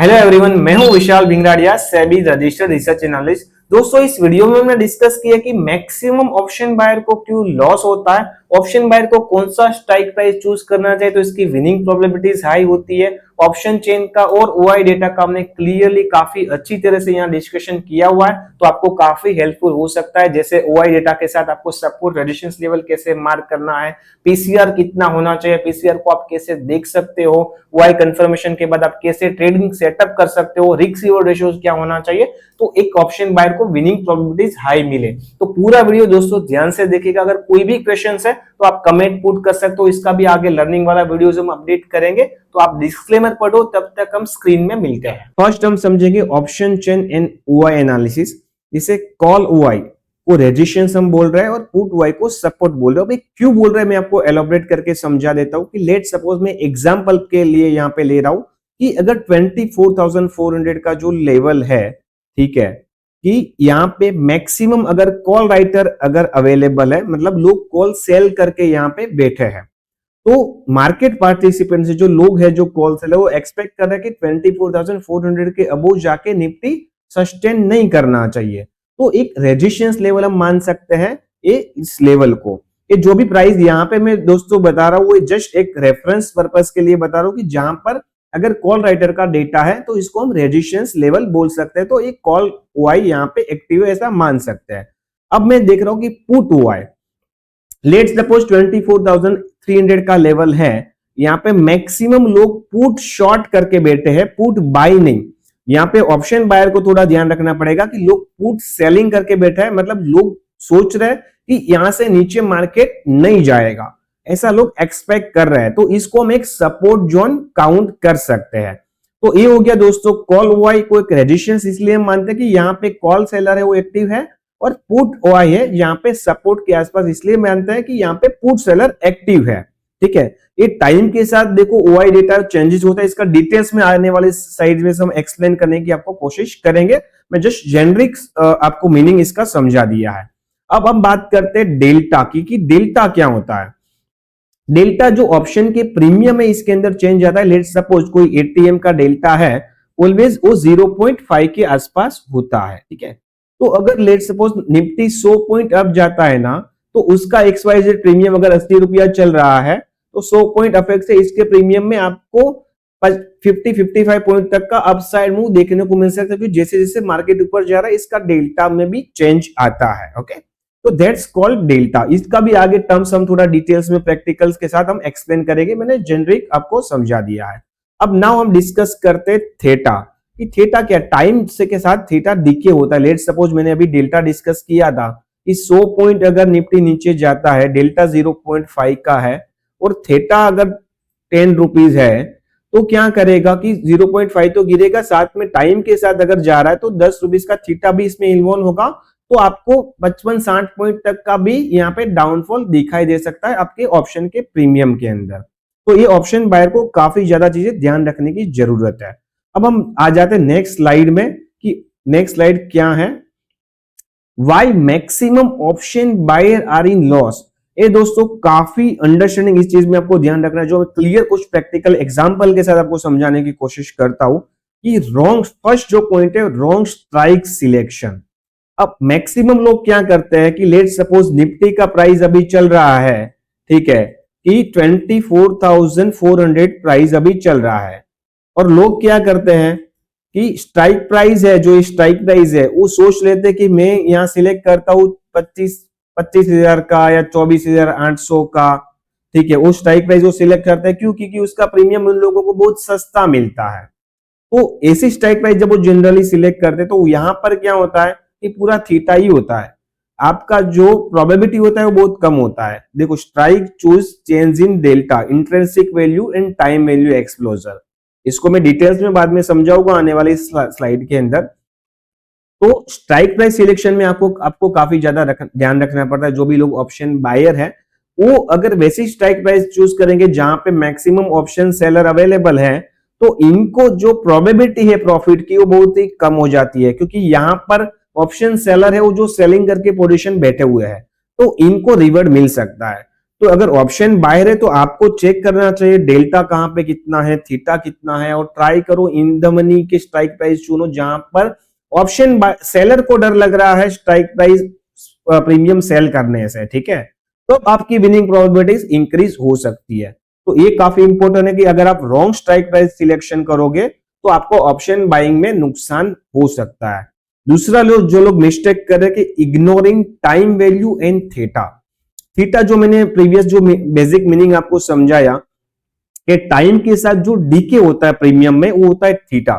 Hello everyone, मैं हूं विशाल भिंगराड़िया, SEBI registered research analyst. दोस्तों, इस वीडियो में हमने डिस्कस किया कि मैक्सिमम ऑप्शन बायर को क्यों लॉस होता है, ऑप्शन बायर को कौन सा स्ट्राइक प्राइस चूज करना चाहिए तो इसकी विनिंग प्रोबेबिलिटीज हाई होती है। ऑप्शन चेन का और ओआई डेटा का हमने क्लियरली काफी अच्छी तरह से यहाँ डिस्कशन किया हुआ है, तो आपको काफी हेल्पफुल हो सकता है। जैसे ओआई डेटा के साथ आपको सपोर्ट रेजिस्टेंस लेवल कैसे मार्क करना है, पीसीआर कितना होना चाहिए, पीसीआर को आप कैसे देख सकते हो, ओआई कंफर्मेशन के बाद आप कैसे ट्रेडिंग सेटअप कर सकते हो, रिस्क रिवॉर्ड रेशियोज क्या होना चाहिए, तो एक ऑप्शन बायर को विनिंग प्रोबेबिलिटीज हाई मिले। तो पूरा वीडियो दोस्तों ध्यान से देखिएगा। अगर कोई भी क्वेश्चन है तो आप कमेंट पुट कर सकते हो, इसका भी आगे लर्निंग वाला वीडियोस हम अपडेट करेंगे। तो आप डिस्क्लेमर पढ़ो, तब तक हम स्क्रीन में मिलते हैं। फर्स्ट हम समझेंगे option chain and OI analysis, जिसे कॉल ओआई को रेजिस्टेंस हम बोल रहे हैं और पुट ओआई को सपोर्ट बोल रहे हैं। क्यों बोल रहे हैं मैं आपको एलोबरेट करके समझा देता हूं कि लेट सपोज मैं एग्जांपल के लिए यहां पे ले रहा हूं कि अगर 24,400 का जो लेवल है, ठीक है, कि यहाँ पे मैक्सिमम अगर कॉल राइटर अगर अवेलेबल है, मतलब लोग कॉल सेल करके यहाँ पे बैठे हैं, तो मार्केट पार्टिसिपेंट से जो लोग हैं जो कॉल सेलर, वो एक्सपेक्ट कर रहे हैं कि 24,400 के अबोव जाके निफ्टी सस्टेन नहीं करना चाहिए। तो एक रेजिस्टेंस लेवल हम मान सकते हैं ये इस लेवल को। ये जो भी प्राइस यहाँ पे मैं दोस्तों बता रहा हूँ वो जस्ट एक रेफरेंस पर्पस के लिए बता रहा हूँ कि जहां पर अगर कॉल राइटर का डेटा है तो इसको हम रेजिस्टेंस लेवल बोल सकते हैं। तो एक कॉल ओआई यहाँ पे एक्टिव है ऐसा मान सकते हैं। अब मैं देख रहा हूं कि पुट ओआई, लेट्स सपोज 24,300 का लेवल है, यहाँ पे मैक्सिमम लोग पुट शॉर्ट करके बैठे हैं, पुट बाई नहीं। यहाँ पे ऑप्शन बायर को थोड़ा ध्यान रखना पड़ेगा कि लोग पुट सेलिंग करके बैठे हैं, मतलब लोग सोच रहे हैं कि यहां से नीचे मार्केट नहीं जाएगा, ऐसा लोग एक्सपेक्ट कर रहे हैं। तो इसको हम एक सपोर्ट जोन काउंट कर सकते हैं। तो ये हो गया दोस्तों कॉल ओआई को एक रेजिस्टेंस, इसलिए हम मानते हैं कि यहाँ पे कॉल सेलर है वो एक्टिव है, और पुट ओआई है यहाँ पे सपोर्ट के आसपास, इसलिए मानते हैं कि यहाँ पे पुट सेलर एक्टिव है। ठीक है, ये टाइम के साथ देखो ओआई डेटा चेंजेस होता है, इसका डिटेल्स में आने वाले साइड में हम एक्सप्लेन करने की आपको कोशिश करेंगे। मैं जस्ट जेनरिक आपको मीनिंग इसका समझा दिया है। अब हम बात करते हैं डेल्टा की, कि डेल्टा क्या होता है। डेल्टा जो ऑप्शन के प्रीमियम है इसके अंदर चेंज आता है। लेट्स सपोज कोई एटीएम का डेल्टा है, ऑलवेज वो 0.5 के आसपास होता है। ठीक है, तो अगर let's suppose Nifty 100 point up जाता है ना, तो उसका XYZ प्रीमियम अगर 80 रुपया चल रहा है, तो 100 पॉइंट अफेक्ट से इसके प्रीमियम में आपको 50-55 पॉइंट तक का अपसाइड मूव देखने को मिल सकता है, क्योंकि जैसे जैसे मार्केट ऊपर जा रहा है इसका डेल्टा में भी चेंज आता है। ओके, तो दैट्स कॉल्ड डेल्टा। इसका भी आगे टर्म्स हम थोड़ा डिटेल्स में प्रैक्टिकल्स के साथ हम एक्सप्लेन करेंगे, मैंने जेनरिक आपको समझा दिया है। अब नाउ हम डिस्कस करते थीटा, कि थीटा क्या, टाइम से के साथ थीटा डिके होता है। लेट्स सपोज मैंने अभी डेल्टा डिस्कस किया था कि 100 पॉइंट अगर निफ्टी नीचे जाता है, डेल्टा 0.5 का है और थीटा अगर 10 रुपीज है, तो क्या करेगा कि 0.5 तो गिरेगा, साथ में टाइम के साथ अगर जा रहा है तो 10 रुपीज का थीटा भी इसमें इन्वॉल्व होगा, तो आपको 55-60 पॉइंट तक का भी यहाँ पे डाउनफॉल दिखाई दे सकता है आपके ऑप्शन के प्रीमियम के अंदर। तो ये ऑप्शन बायर को काफी ज्यादा चीजें ध्यान रखने की जरूरत है। अब हम आ जाते हैं नेक्स्ट स्लाइड में, कि नेक्स्ट स्लाइड क्या है, why maximum option buyer are in loss. ये दोस्तों काफी अंडरस्टैंडिंग इस चीज में आपको ध्यान रखना है, जो क्लियर कुछ प्रैक्टिकल एग्जांपल के साथ आपको समझाने की कोशिश करता हूं कि रॉन्ग, फर्स्ट जो पॉइंट है रॉन्ग स्ट्राइक सिलेक्शन। अब मैक्सिमम लोग क्या करते हैं कि लेट्स सपोज निफ्टी का प्राइस अभी चल रहा है, ठीक है, कि 24,400 प्राइस अभी चल रहा है, और लोग क्या करते हैं कि स्ट्राइक प्राइस है, जो स्ट्राइक प्राइस है वो सोच लेते हैं कि मैं यहां सिलेक्ट करता हूं 25,000 का या 24,800 का। ठीक है, वो स्ट्राइक प्राइस वो सिलेक्ट करते हैं, क्यों, क्योंकि उसका प्रीमियम उन लोगों को बहुत सस्ता मिलता है। तो ऐसी स्ट्राइक प्राइस जब वो जनरली सिलेक्ट करते हैं, तो यहां पर क्या होता है कि पूरा थीटा ही होता है, आपका जो प्रोबेबिलिटी होता है वो बहुत कम होता है। देखो, strike choose change in delta, intrinsic value and time value एक्सप्लोजर, इसको मैं डिटेल्स में बाद में समझाऊंगा आने वाली स्लाइड के अंदर। तो स्ट्राइक प्राइस सिलेक्शन में आपको काफी ज्यादा ध्यान रखना पड़ता है। जो भी लोग ऑप्शन बायर है वो अगर वैसी स्ट्राइक प्राइस चूज करेंगे जहां पे मैक्सिमम ऑप्शन सेलर अवेलेबल है, तो इनको जो प्रोबेबिलिटी है प्रॉफिट की वो बहुत ही कम हो जाती है, क्योंकि यहां पर ऑप्शन सेलर है वो जो सेलिंग करके पोजीशन बैठे हुए हैं, तो इनको रिवॉर्ड मिल सकता है। तो अगर ऑप्शन बायर है तो आपको चेक करना चाहिए डेल्टा कहां पे कितना है, थीटा कितना है, और ट्राई करो इन द मनी के स्ट्राइक प्राइस चुनो जहां पर ऑप्शन सेलर को डर लग रहा है स्ट्राइक प्राइस प्रीमियम सेल करने से, ठीक है, तो आपकी विनिंग प्रोबेबिलिटीज इंक्रीज हो सकती है। तो ये काफी इंपॉर्टेंट है कि अगर आप रॉन्ग स्ट्राइक प्राइस सिलेक्शन करोगे तो आपको ऑप्शन बाइंग में नुकसान हो सकता है। दूसरा जो लोग मिस्टेक कर रहे हैं कि ignoring time value and theta. Theta जो मैंने प्रीवियस जो बेसिक मीनिंग आपको समझाया कि टाइम के साथ जो डीके होता है प्रीमियम में वो होता है थीटा।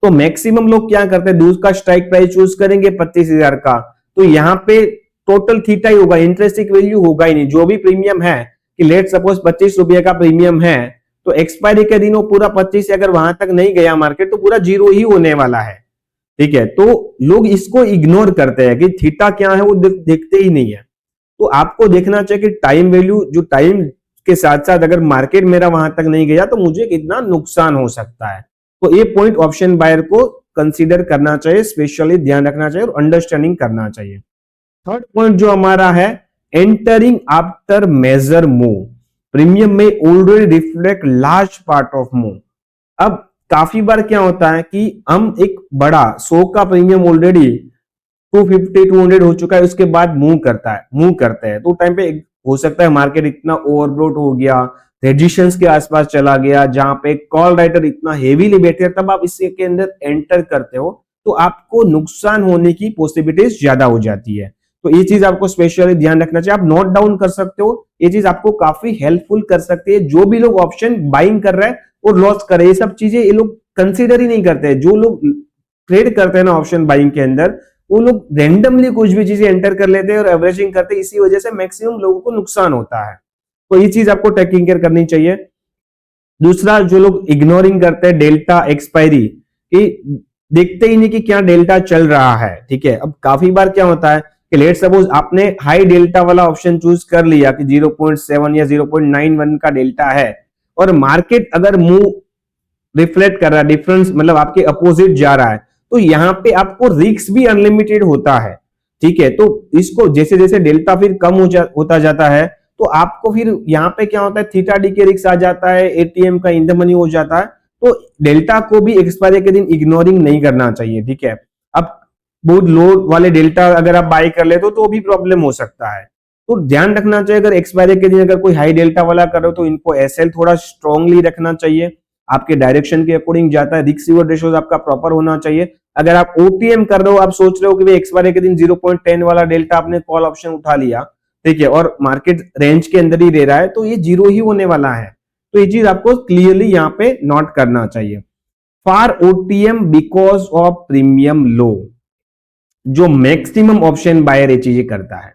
तो मैक्सिमम लोग क्या करते हैं, दूसरा स्ट्राइक प्राइस चूज करेंगे 25,000 का, तो यहाँ पे टोटल थीटा ही होगा, इंटरेस्टिंग वैल्यू होगा ही नहीं। जो भी प्रीमियम है कि लेट सपोज 25 रुपए का प्रीमियम है तो एक्सपायरी के दिन वो पूरा 25 से अगर वहां तक नहीं गया मार्केट तो पूरा जीरो ही होने वाला है, ठीक है। तो लोग इसको इग्नोर करते हैं कि थीटा क्या है वो देखते ही नहीं है। तो आपको देखना चाहिए कि टाइम वैल्यू, जो टाइम के साथ साथ अगर मार्केट मेरा वहां तक नहीं गया तो मुझे कितना नुकसान हो सकता है। तो ये पॉइंट ऑप्शन बायर को कंसीडर करना चाहिए, स्पेशली ध्यान रखना चाहिए और अंडरस्टैंडिंग करना चाहिए। थर्ड पॉइंट जो हमारा है, entering after major move. Premium में already reflect large part of move. अब काफी बार क्या होता है कि हम एक बड़ा 100 का प्रीमियम ऑलरेडी 250 200 हो चुका है, उसके बाद मूव करते हैं तो टाइम पे हो सकता है मार्केट इतना ओवरब्रोट हो गया, रेजिस्टेंस के आसपास चला गया, जहां पे कॉल राइटर इतना हेवीली बैठे, तब आप इसके अंदर एंटर करते हो तो आपको नुकसान होने की पॉसिबिलिटीज ज्यादा हो जाती है। तो ये चीज आपको स्पेशली ध्यान रखना चाहिए। आप नोट डाउन कर सकते हो, ये चीज आपको काफी हेल्पफुल कर सकती है। जो भी लोग ऑप्शन बाइंग कर रहे हैं और लॉस कर रहे हैं, ये सब चीजें ये लोग कंसीडर ही नहीं करते। जो लोग ट्रेड करते हैं ना ऑप्शन बाइंग के अंदर, वो लोग रैंडमली कुछ भी चीजें एंटर कर लेते हैं और एवरेजिंग करते हैं, इसी वजह से मैक्सिमम लोगों को नुकसान होता है। तो ये चीज आपको टेकिंग केयर करनी चाहिए। दूसरा, जो लोग इग्नोरिंग करते हैं डेल्टा एक्सपायरी, कि देखते ही नहीं कि क्या डेल्टा चल रहा है, ठीक है। अब काफी बार क्या होता है कि लेट सपोज आपने हाई डेल्टा वाला ऑप्शन चूज कर लिया कि 0.7 या 0.91 का डेल्टा है, और मार्केट अगर मूव रिफ्लेक्ट कर रहा है, डिफरेंस मतलब आपके अपोजिट जा रहा है, तो यहाँ पे आपको रिस्क भी अनलिमिटेड होता है, ठीक है। तो इसको जैसे जैसे डेल्टा फिर कम होता जाता है तो आपको फिर यहाँ पे क्या होता है, थीटा डी के रिस्क आ जाता है, एटीएम का इन द मनी हो जाता है। तो डेल्टा को भी एक्सपायरी के दिन इग्नोरिंग नहीं करना चाहिए, ठीक है। अब बहुत लो वाले डेल्टा अगर आप बाय कर लेते हो तो भी प्रॉब्लम हो सकता है। तो ध्यान रखना चाहिए, अगर एक्सपायरी के दिन अगर कोई हाई डेल्टा वाला कर रहे हो तो इनको एसएल थोड़ा स्ट्रांगली रखना चाहिए, आपके डायरेक्शन के अकॉर्डिंग जाता है। रिस्क रिवॉर्ड रेशियो आपका प्रॉपर होना चाहिए। अगर आप ओटीएम कर रहे हो, आप सोच रहे हो कि भाई एक्सपायरी के दिन 0.10 वाला डेल्टा आपने कॉल ऑप्शन उठा लिया, ठीक है, और मार्केट रेंज के अंदर ही दे रहा है, तो ये जीरो ही होने वाला है। तो ये चीज आपको क्लियरली यहाँ पे नोट करना चाहिए। For OTM because of premium low, जो मैक्सिमम ऑप्शन बायर ये चीजें करता है,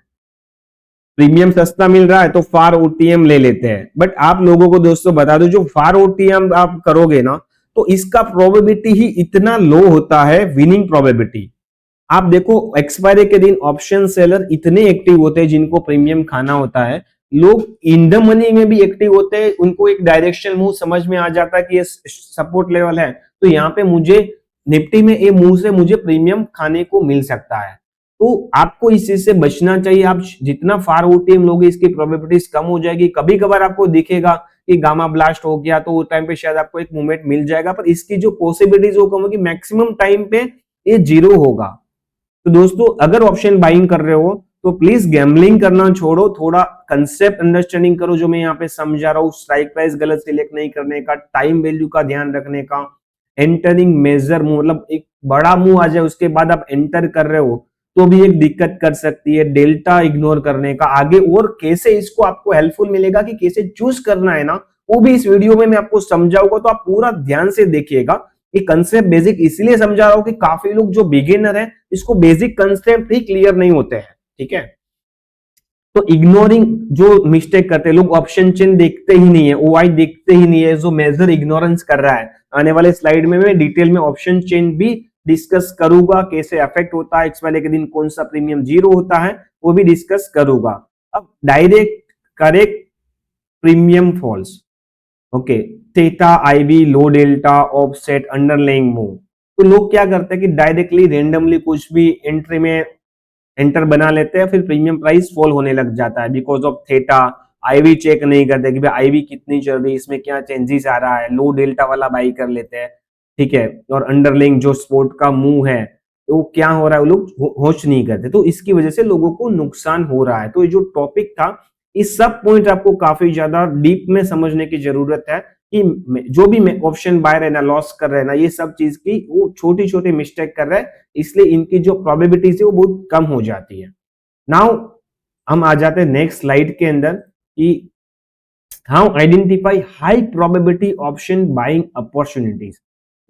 प्रीमियम सस्ता मिल रहा है तो फार ओटीएम ले लेते हैं। बट आप लोगों को दोस्तों बता दो, जो फार ओटीएम आप करोगे ना तो इसका प्रोबेबिलिटी ही इतना लो होता है, विनिंग प्रोबेबिलिटी। आप देखो एक्सपायरी के दिन ऑप्शन सेलर इतने एक्टिव होते हैं, जिनको प्रीमियम खाना होता है, लोग इन द मनी में भी एक्टिव होते हैं, उनको एक डायरेक्शन मूव समझ में आ जाता है कि ये सपोर्ट लेवल है, तो यहाँ पे मुझे निफ्टी में ये मूव से मुझे प्रीमियम खाने को मिल सकता है। तो आपको इस चीज से बचना चाहिए। आप जितना फार ओटीएम लोगे इसकी प्रोबेबिलिटीज कम हो जाएगी। कभी कभार आपको दिखेगा कि गामा ब्लास्ट हो गया तो उस टाइम पे शायद आपको एक मूवमेंट मिल जाएगा, पर इसकी जो पॉसिबिलिटीज वो कम होगी, मैक्सिमम टाइम पे ये जीरो होगा। तो दोस्तों अगर ऑप्शन बाइंग कर रहे हो तो प्लीज गैम्बलिंग करना छोड़ो, थोड़ा कंसेप्ट अंडरस्टैंडिंग करो जो मैं यहाँ पे समझा रहा हूँ। स्ट्राइक प्राइस गलत सिलेक्ट नहीं करने का, टाइम वैल्यू का ध्यान रखने का, एंटरिंग मेजर मूव, मतलब एक बड़ा मूव आ जाए उसके बाद आप एंटर कर रहे हो तो भी एक दिक्कत कर सकती है, डेल्टा इग्नोर करने का आगे, और कैसे इसको आपको हेल्पफुल मिलेगा कि कैसे चूज करना है ना, वो भी इस वीडियो में मैं आपको समझाऊंगा। तो आप पूरा ध्यान से देखिएगा। ये कंसेप्ट बेसिक इसलिए समझा रहा हूं कि काफी लोग जो बिगिनर है इसको बेसिक कंसेप्ट ही क्लियर नहीं होते हैं, ठीक है। तो इग्नोरिंग जो मिस्टेक करते हैं लोग, ऑप्शन चेन देखते ही नहीं है, ओआई देखते ही नहीं है, जो मेजर इग्नोरेंस कर रहा है। आने वाले स्लाइड में मैं डिटेल में ऑप्शन चेन भी डिस्कस करूंगा, कैसे अफेक्ट होता है, एक्सपायरी के दिन कौन सा प्रीमियम जीरो होता है वो भी डिस्कस करूंगा। अब direct correct premium falls, okay, theta IV low delta offset underlying move. तो लोग क्या करते हैं कि डायरेक्टली रेंडमली कुछ भी एंट्री में एंटर बना लेते हैं, फिर प्रीमियम प्राइस फॉल होने लग जाता है because of theta IV check नहीं करते कि भाई आईवी कितनी चल रही है, इसमें क्या चेंजेस आ रहा है, लो डेल्टा वाला बाई कर लेते हैं, ठीक है, और अंडरलाइंग जो स्पोर्ट का मूव है वो क्या हो रहा है वो लोग होश नहीं करते, तो इसकी वजह से लोगों को नुकसान हो रहा है। तो ये जो टॉपिक था, इस सब पॉइंट आपको काफी ज्यादा डीप में समझने की जरूरत है कि जो भी ऑप्शन बायर है ना, लॉस कर रहे हैं ना, ये सब चीज की वो छोटी छोटी मिस्टेक कर रहे हैं, इसलिए इनकी जो प्रोबेबिलिटीज है वो बहुत कम हो जाती है। नाउ हम आ जाते हैं नेक्स्ट स्लाइड के अंदर कि how identify high probability option buying opportunities.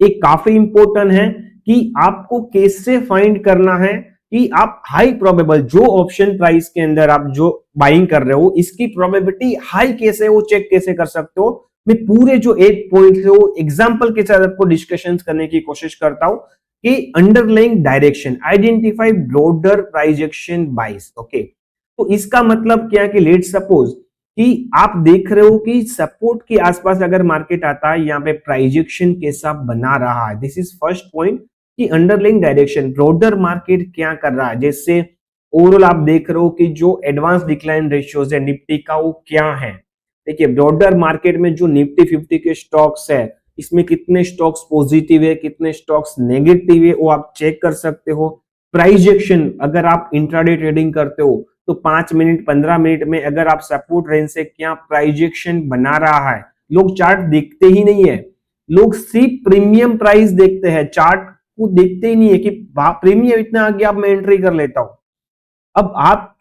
एक काफी इंपॉर्टेंट है कि आपको कैसे फाइंड करना है कि आप हाई प्रोबेबल जो ऑप्शन प्राइस के अंदर आप जो बाइंग कर रहे हो इसकी प्रोबेबिलिटी हाई कैसे, वो चेक कैसे कर सकते हो। मैं पूरे जो 8 पॉइंट है वो एग्जांपल के साथ आपको डिस्कशन करने की कोशिश करता हूं कि underlying direction, identify broader price action बाइस। ओके, तो इसका मतलब क्या है कि लेट सपोज कि आप देख रहे हो कि सपोर्ट के आसपास अगर मार्केट आता है, यहाँ पे प्राइजेक्शन कैसा बना रहा है। दिस इज फर्स्ट पॉइंट कि अंडरलाइंग डायरेक्शन, ब्रॉडर मार्केट क्या कर रहा है। जैसे ओवरऑल आप देख रहे हो कि जो एडवांस डिक्लाइन रेशियोज है निफ्टी का वो क्या है। देखिए ब्रॉडर मार्केट में जो निफ्टी 50 के स्टॉक्स है, इसमें कितने स्टॉक्स पॉजिटिव है, कितने स्टॉक्स नेगेटिव है, वो आप चेक कर सकते हो। प्राइजेक्शन, अगर आप इंट्राडे ट्रेडिंग करते हो तो 5 मिनट 15 मिनट में अगर आप सपोर्ट रेंज से क्या प्राइजेक्शन बना रहा है, लोग चार्ट देखते ही नहीं है, लोग सिर्फ प्रीमियम प्राइस देखते हैं, चार्ट को देखते ही नहीं है कि प्रीमियम इतना आ गया अब मैं एंट्री कर लेता हूं। अब आप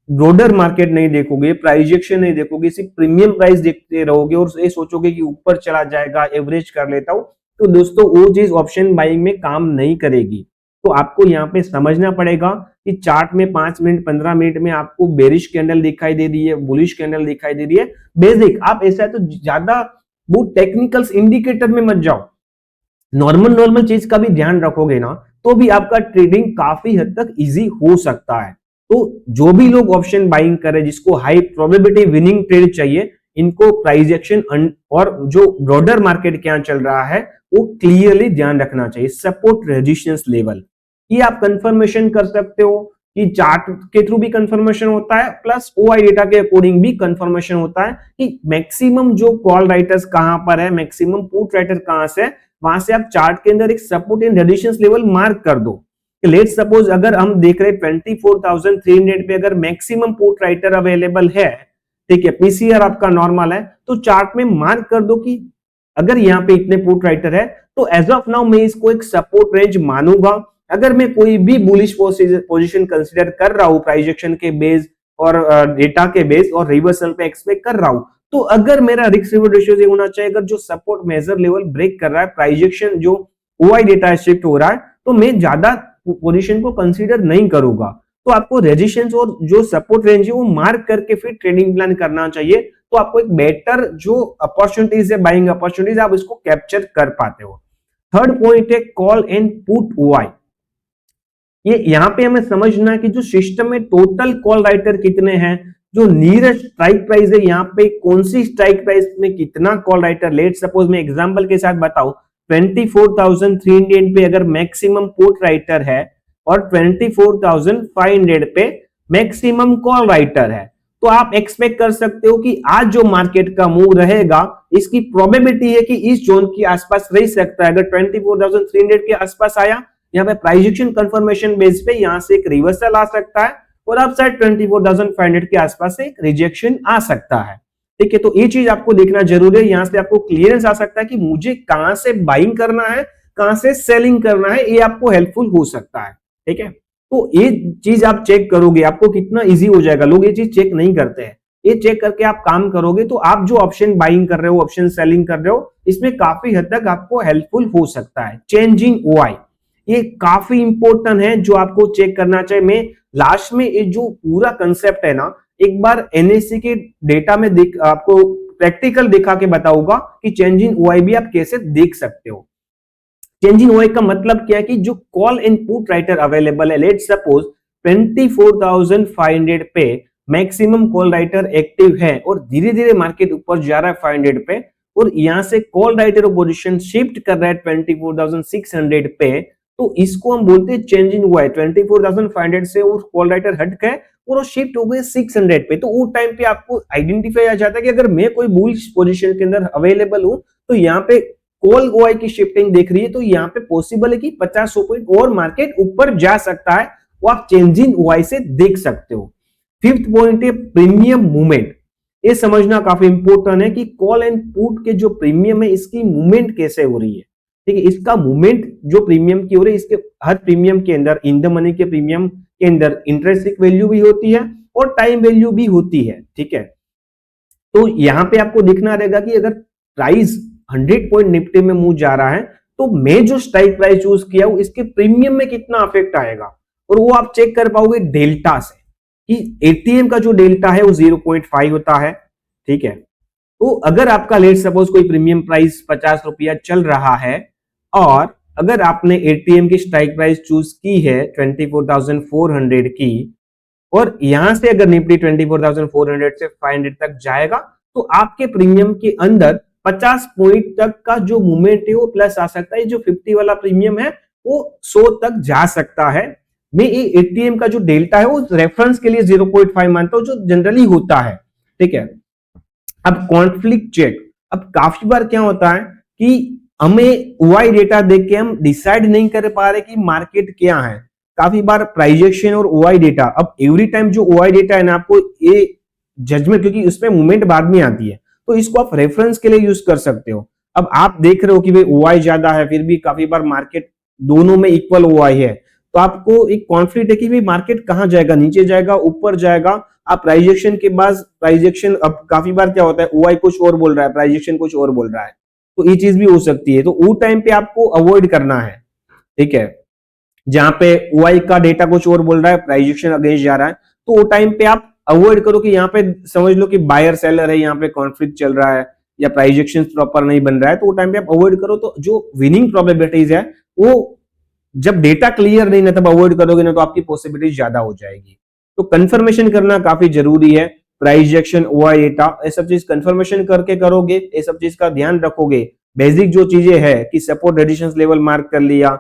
ब्रॉडर मार्केट नहीं देखोगे, प्राइजेक्शन नहीं देखोगे, सिर्फ प्रीमियम प्राइस देखते रहोगे और ये सोचोगे कि ऊपर चला जाएगा, एवरेज कर लेता हूं, तो दोस्तों वो चीज ऑप्शन बाइंग में काम नहीं करेगी। तो आपको यहाँ पे समझना पड़ेगा कि चार्ट में 5 मिनट 15 मिनट में आपको बेरिश कैंडल दिखाई दे रही है, बुलिश कैंडल दिखाई दे रही है, बेसिक आप ऐसा है तो ज्यादा वो टेक्निकल्स इंडिकेटर में मत जाओ, नॉर्मल चीज का भी ध्यान रखोगे ना तो भी आपका ट्रेडिंग काफी हद तक इजी हो सकता है। तो जो भी लोग ऑप्शन बाइंग करे, जिसको हाई प्रोबेबिलिटी विनिंग ट्रेड चाहिए, इनको प्राइस एक्शन और जो ब्रॉडर मार्केट क्या चल रहा है वो क्लियरली ध्यान रखना चाहिए। सपोर्ट रेजिस्टेंस लेवल ये आप कंफर्मेशन कर सकते हो कि चार्ट के थ्रू भी कंफर्मेशन होता है, प्लस ओआई डेटा के अकॉर्डिंग भी कंफर्मेशन होता है कि मैक्सिमम जो कॉल राइटर्स कहां पर है, मैक्सिमम पुट राइटर कहां से है, वहां से आप चार्ट के अंदर एक support and resistance level mark कर दो। लेट सपोज अगर हम देख रहे 24,300 पे अगर मैक्सिमम पुट राइटर अवेलेबल है, ठीक है, पीसीआर आपका नॉर्मल है, तो चार्ट में मार्क कर दो कि अगर यहाँ पे इतने पुट राइटर है तो एज ऑफ नाउ मैं इसको एक सपोर्ट रेंज मानूंगा। अगर मैं कोई भी बुलिश पोजीशन कंसीडर कर रहा हूं प्राइजेक्शन के बेस और डेटा के बेस और रिवर्सल पे एक्सपेक्ट कर रहा हूं, तो अगर मेरा रिस्क रिवॉर्ड रेशियो ये होना चाहिए, अगर जो सपोर्ट मेजर लेवल ब्रेक कर रहा है, प्राइजेक्शन जो ओआई डेटा शिफ्ट हो रहा है, तो मैं ज्यादा पोजीशन को कंसीडर नहीं करूंगा। तो आपको रेजिस्टेंस और जो सपोर्ट रेंज है वो मार्क करके फिर ट्रेडिंग प्लान करना चाहिए, तो आपको एक बेटर जो अपॉर्चुनिटीज है, बाइंग अपॉर्चुनिटीज, आप इसको कैप्चर कर पाते हो। थर्ड पॉइंट है कॉल एंड पुट ओआई। ये यहां पे हमें समझना है कि जो सिस्टम में टोटल कॉल राइटर कितने हैं, जो नियरेस्ट स्ट्राइक प्राइस है, यहाँ पे कौन सी स्ट्राइक प्राइस में कितना कॉल राइटर। लेट सपोज मैं एग्जांपल के साथ बताऊं, 24,300 पे अगर मैक्सिमम पुट राइटर है और 24,500 पे मैक्सिमम कॉल राइटर है, तो आप एक्सपेक्ट कर सकते हो कि आज जो मार्केट का मूव रहेगा, इसकी प्रोबेबिलिटी है कि इस जोन के आसपास रह सकता है। अगर 24,300 के आसपास आया, यहाँ पे प्राइजेक्शन कंफर्मेशन बेस पे यहां से एक रिवर्सल आ सकता है और अपसाइड 24,500 के आसपास से एक रिजेक्शन आ सकता है। ठीक है, तो ये चीज आपको देखना जरूरी है। यहां से आपको क्लियरेंस आ सकता है कि मुझे कहां से बाइंग करना है, कहां से सेलिंग करना है, ये आपको हेल्पफुल हो सकता है। ठीक है, तो ये चीज आप चेक करोगे, आपको कितना इजी हो जाएगा। लोग ये चीज चेक नहीं करते हैं, ये चेक करके आप काम करोगे तो आप जो ऑप्शन बाइंग कर रहे हो, ऑप्शन सेलिंग कर रहे हो, इसमें काफी हद तक आपको हेल्पफुल हो सकता है। चेंजिंग ओआई ये काफी इंपॉर्टेंट है, जो आपको चेक करना चाहिए। मैं लास्ट में ये जो पूरा कंसेप्ट है ना, एक बार एनएससी के डेटा में आपको प्रैक्टिकल दिखा के बताऊंगा कि चेंजिंग ओआई भी आप कैसे देख सकते हो। चेंजिंग ओआई का मतलब क्या है कि जो call and put writer available है, लेट सपोज 24,500 पे मैक्सिमम कॉल राइटर एक्टिव है और धीरे धीरे मार्केट ऊपर जा रहा है 500 पे, और यहां से कॉल राइटर पोजीशन शिफ्ट कर रहा है 24,600 पे, तो इसको हम बोलते हैं चेंज इन वाई। 24,500 से वो कॉल राइटर हट गए और वो शिफ्ट हो गए 600 पे। तो वो टाइम पे आपको आइडेंटिफाई आ जाता है कि अगर मैं कोई बुलिश पोजीशन के अंदर अवेलेबल हूं तो यहाँ पे कॉल ओआई की शिफ्टिंग देख रही है, तो यहाँ पे पॉसिबल है कि 50 पॉइंट और मार्केट ऊपर जा सकता है, वो आप चेंज इन ओआई से देख सकते हो। फिफ्थ पॉइंट है प्रीमियम मूवमेंट। ये समझना काफी इंपॉर्टेंट है कि कॉल एंड पुट के जो प्रीमियम है इसकी मूवमेंट कैसे हो रही है। ठीक है, इसका मूवमेंट जो प्रीमियम की हो रही है, इसके हर प्रीमियम के अंदर इन द मनी के प्रीमियम के अंदर इंटरेस्ट वैल्यू भी होती है और टाइम वैल्यू भी होती है। ठीक है, तो यहां पे आपको दिखना रहेगा कि अगर प्राइस 100 पॉइंट निफ्टी में मूव जा रहा है तो मैं जो स्ट्राइक प्राइस चूज किया हूं इसके प्रीमियम में कितना अफेक्ट आएगा, और वो आप चेक कर पाओगे डेल्टा से कि एटीएम का जो डेल्टा है वो 0.5 होता है। ठीक है, तो अगर आपका लेट सपोज कोई प्रीमियम प्राइस 50 रुपया चल रहा है और अगर आपने एटीएम की स्ट्राइक प्राइस चूज की है 24,400 की, और यहां से अगर निफ्टी 24,400 से 500 तक जाएगा तो आपके प्रीमियम के अंदर 50 पॉइंट तक का जो मूवमेंट है वो प्लस आ सकता है। जो 50 वाला प्रीमियम है वो 100 तक जा सकता है। मैं ये एटीएम का जो डेल्टा है वो रेफरेंस के लिए 0.5 मानता हूं, जो जनरली होता है। ठीक है, अब कॉन्फ्लिक्ट चेक। अब काफी बार क्या होता है कि हमें ओआई डेटा देख के हम डिसाइड नहीं कर पा रहे कि मार्केट क्या है। काफी बार प्राइजेक्शन और ओआई डेटा, अब एवरी टाइम जो ओआई डेटा है ना आपको ये जजमेंट, क्योंकि उसमें मूवमेंट बाद में आती है तो इसको आप रेफरेंस के लिए यूज कर सकते हो। अब आप देख रहे हो कि भाई ओआई ज्यादा है, फिर भी काफी बार मार्केट दोनों में इक्वल ओआई है, तो आपको एक कॉन्फ्लिक्ट है कि भाई मार्केट कहां जाएगा, नीचे जाएगा ऊपर जाएगा। आप प्राइजेक्शन के बाद प्राइजेक्शन, अब काफी बार क्या होता है ओआई कुछ और बोल रहा है, प्राइजेक्शन कुछ और बोल रहा है, तो ये चीज भी हो सकती है। तो वो टाइम पे आपको अवॉइड करना है। ठीक है, जहां पे ओआई का डेटा कुछ और बोल रहा है, प्राइजेक्शन अगेंस्ट जा रहा है, तो वो टाइम पे आप अवॉइड करो कि यहाँ पे समझ लो कि बायर सेलर है, यहाँ पे कॉन्फ्लिक्ट चल रहा है या प्राइजेक्शन प्रॉपर नहीं बन रहा है, तो वो टाइम पे आप अवॉइड करो। तो जो विनिंग प्रोबेबिलिटीज है वो जब डेटा क्लियर नहीं ना तब अवॉइड करोगे ना, तो आपकी पॉसिबिलिटी ज्यादा हो जाएगी। तो कंफर्मेशन करना काफी जरूरी है। प्राइजेक्शन, ओआई डेटा, ये सब चीज कंफर्मेशन करके करोगे, ये सब चीज का ध्यान रखोगे। बेसिक जो चीजें है कि सपोर्ट रेजिस्टेंस लेवल मार्क कर लिया,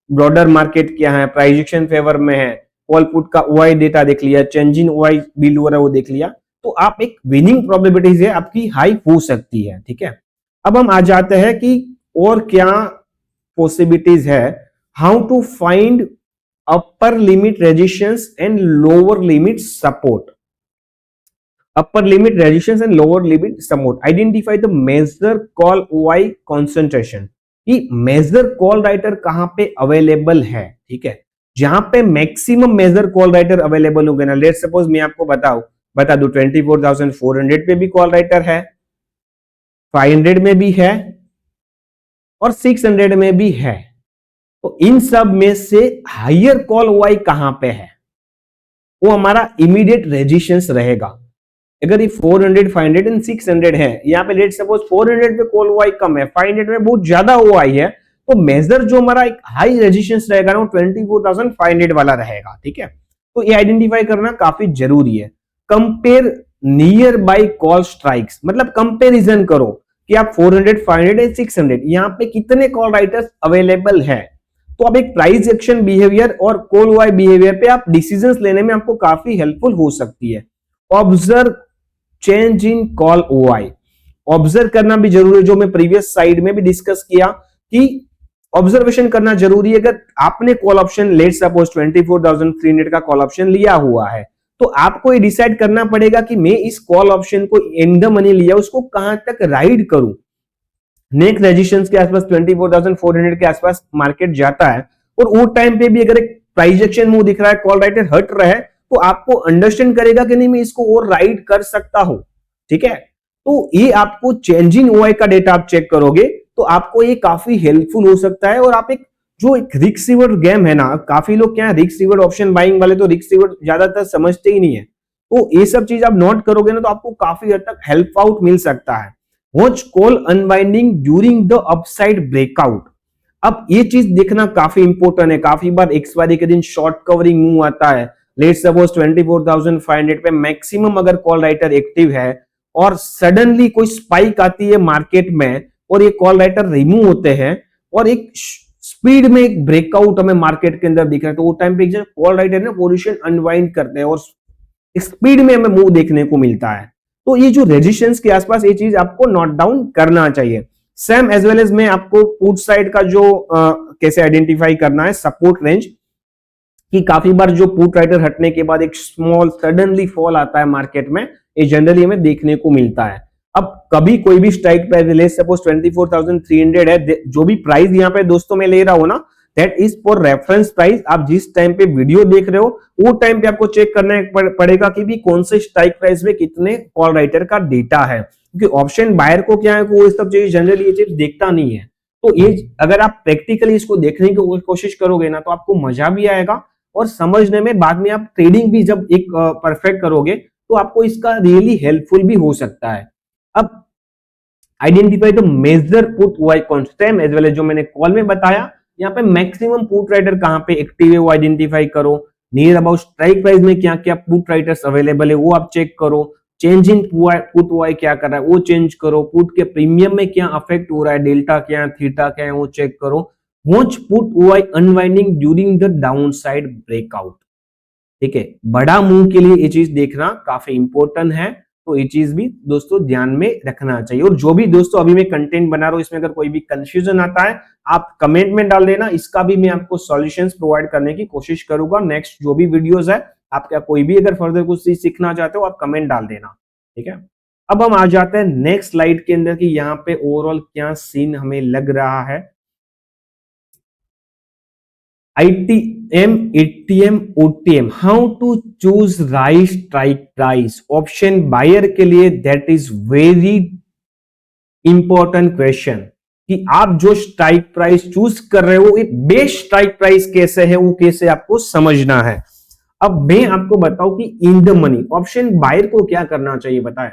ब्रॉडर मार्केट क्या है, प्राइजेक्शन फेवर में है, कॉल पुट का ओआई डेटा देख लिया, चेंज इन ओआई बिल्ड हो रहा है वो देख लिया, तो आप एक विनिंग प्रोबेबिलिटीज है आपकी हाई हो सकती है। ठीक है, अब हम आ जाते हैं कि और क्या पॉसिबिलिटीज है। How to find upper limit resistance and lower limit support. Upper limit resistance and lower limit support. Identify the major call OI concentration, कि मेजर कॉल राइटर कहां पे अवेलेबल है। ठीक है, जहां पे maximum major call writer available हो गए ना, लेट सपोज मैं आपको बता दूं 24,400 पे भी कॉल राइटर है, 500 में भी है और 600 में भी है, तो इन सब में से हायर कॉल ओआई कहां पे है, वो हमारा इमीडिएट रेजिस्टेंस रहेगा। अगर ये 400, 500 एंड 600 है, यहाँ पे लेट सपोज 400 पे कॉल ओआई कम है, 500 में बहुत ज्यादा ओआई है, तो मेजर जो हमारा एक हाई रेजिस्टेंस रहेगा ना वो 24,500 वाला रहेगा। ठीक है, तो ये आइडेंटिफाई करना काफी जरूरी है। Compare near by call strikes, मतलब कंपेरिजन करो कि आप 400, 500 एंड 600 यहाँ पे कितने कॉल राइटर्स अवेलेबल है, तो अब एक प्राइस एक्शन बिहेवियर और कॉल ओआई बिहेवियर पे आप डिसीजंस लेने में आपको काफी हेल्पफुल हो सकती है। Observe change in call OI, observe करना भी जरूरी है, जो मैं प्रीवियस साइड में भी डिस्कस किया कि ऑब्जर्वेशन करना जरूरी है। अगर आपने कॉल ऑप्शन लेट सपोज 24,300 का कॉल ऑप्शन लिया हुआ है, तो आपको ये डिसाइड करना पड़ेगा कि मैं इस कॉल ऑप्शन को इन द मनी लिया उसको कहां तक राइड करूं। नेक्स्ट रेजिस्टेंस के आसपास 24,400 के आसपास मार्केट जाता है और वो टाइम पे भी अगर एक प्राइस एक्शन मूव दिख रहा है, कॉल राइटर हट रहा है, तो आपको अंडरस्टैंड करेगा कि नहीं मैं इसको और राइड कर सकता हूं। ठीक है, तो ये आपको चेंज इन ओआई का डेटा आप चेक करोगे तो आपको ये काफी हेल्पफुल हो सकता है। और आप एक जो एक रिस्क रिवॉर्ड गेम है ना, काफी लोग क्या है रिस्क रिवॉर्ड ऑप्शन बाइंग वाले तो रिस्क रिवॉर्ड ज्यादातर समझते ही नहीं है, तो ये सब चीज आप नोट करोगे ना तो आपको काफी हद तक हेल्प आउट मिल सकता है। Watch call unwinding during the upside breakout. अब ये चीज देखना काफी इंपॉर्टेंट है। काफी बार एक्सपायरी के दिन शॉर्ट कवरिंग मूव आता है, लेट सपोज 24,500 पे मैक्सिमम अगर कॉल राइटर एक्टिव है और सडनली कोई स्पाइक आती है मार्केट में और ये कॉल राइटर रिमूव होते हैं और एक स्पीड में एक ब्रेकआउट हमें मार्केट के अंदर दिख रहा है, तो वो टाइम पे कॉल राइटर ना पोजीशन अनवाइंड करते हैं और स्पीड में हमें मूव देखने को मिलता है। तो ये जो रेजिस्टेंस के आसपास ये चीज आपको नोट डाउन करना चाहिए। सेम एज वेल एज मैं आपको पुट साइड का जो कैसे आइडेंटिफाई करना है सपोर्ट रेंज, कि काफी बार जो पुट राइटर हटने के बाद एक स्मॉल सडनली फॉल आता है मार्केट में, ये जनरली हमें देखने को मिलता है। अब कभी कोई भी स्ट्राइक प्राइस ले, सपोज 24,300 है, जो भी प्राइस यहाँ पे दोस्तों मैं ले रहा हूं ना, that is for reference price. आप जिस टाइम पे वीडियो देख रहे हो वो टाइम पे आपको चेक करना पड़ेगा कि भी कौन से स्ट्राइक प्राइस में कितने कॉल राइटर का डेटा है, क्योंकि ऑप्शन बायर को क्या है, वो सब चीज जनरली ये चीज देखता नहीं है। तो ये अगर आप प्रैक्टिकली इसको देखने की कोशिश करोगे ना, तो आपको मजा भी आएगा और समझने में, बाद में आप ट्रेडिंग भी जब एक परफेक्ट करोगे तो आपको इसका रियली हेल्पफुल भी हो सकता है। अब identify the major put OI constant as well as जो मैंने कॉल में बताया, यहाँ पे मैक्सिमम पुट राइटर कहां पे एक्टिव है वो आइडेंटिफाई करो। नियर अबाउट स्ट्राइक प्राइस में क्या क्या पुट राइटर्स अवेलेबल है वो आप चेक करो। चेंज इन पुट वाई क्या कर रहा है वो चेंज करो। पुट के प्रीमियम में क्या अफेक्ट हो रहा है, डेल्टा क्या है, थीटा क्या है, वो चेक करो। Watch put OI unwinding during the down side breakout. ठीक है, बड़ा मूव के लिए ये चीज देखना काफी इंपॉर्टेंट है, तो ये चीज भी दोस्तों ध्यान में रखना चाहिए। और जो भी दोस्तों अभी मैं कंटेंट बना रहा हूं, इसमें अगर कोई भी कंफ्यूजन आता है आप कमेंट में डाल देना, इसका भी मैं आपको सॉल्यूशंस प्रोवाइड करने की कोशिश करूंगा। नेक्स्ट जो भी वीडियोस है, आप क्या कोई भी अगर फर्दर कुछ चीज सीखना चाहते हो आप कमेंट डाल देना। ठीक है, अब हम आ जाते हैं नेक्स्ट स्लाइड के अंदर कि यहाँ पे ओवरऑल क्या सीन हमें लग रहा है। ITM, ATM, OTM, how to choose right strike price. Option buyer के लिए that is very important question, कि आप जो स्ट्राइक प्राइस चूज कर रहे हो एक बेस्ट स्ट्राइक प्राइस कैसे है, वो कैसे आपको समझना है। अब मैं आपको बताऊं कि in the money option buyer को क्या करना चाहिए बताएं।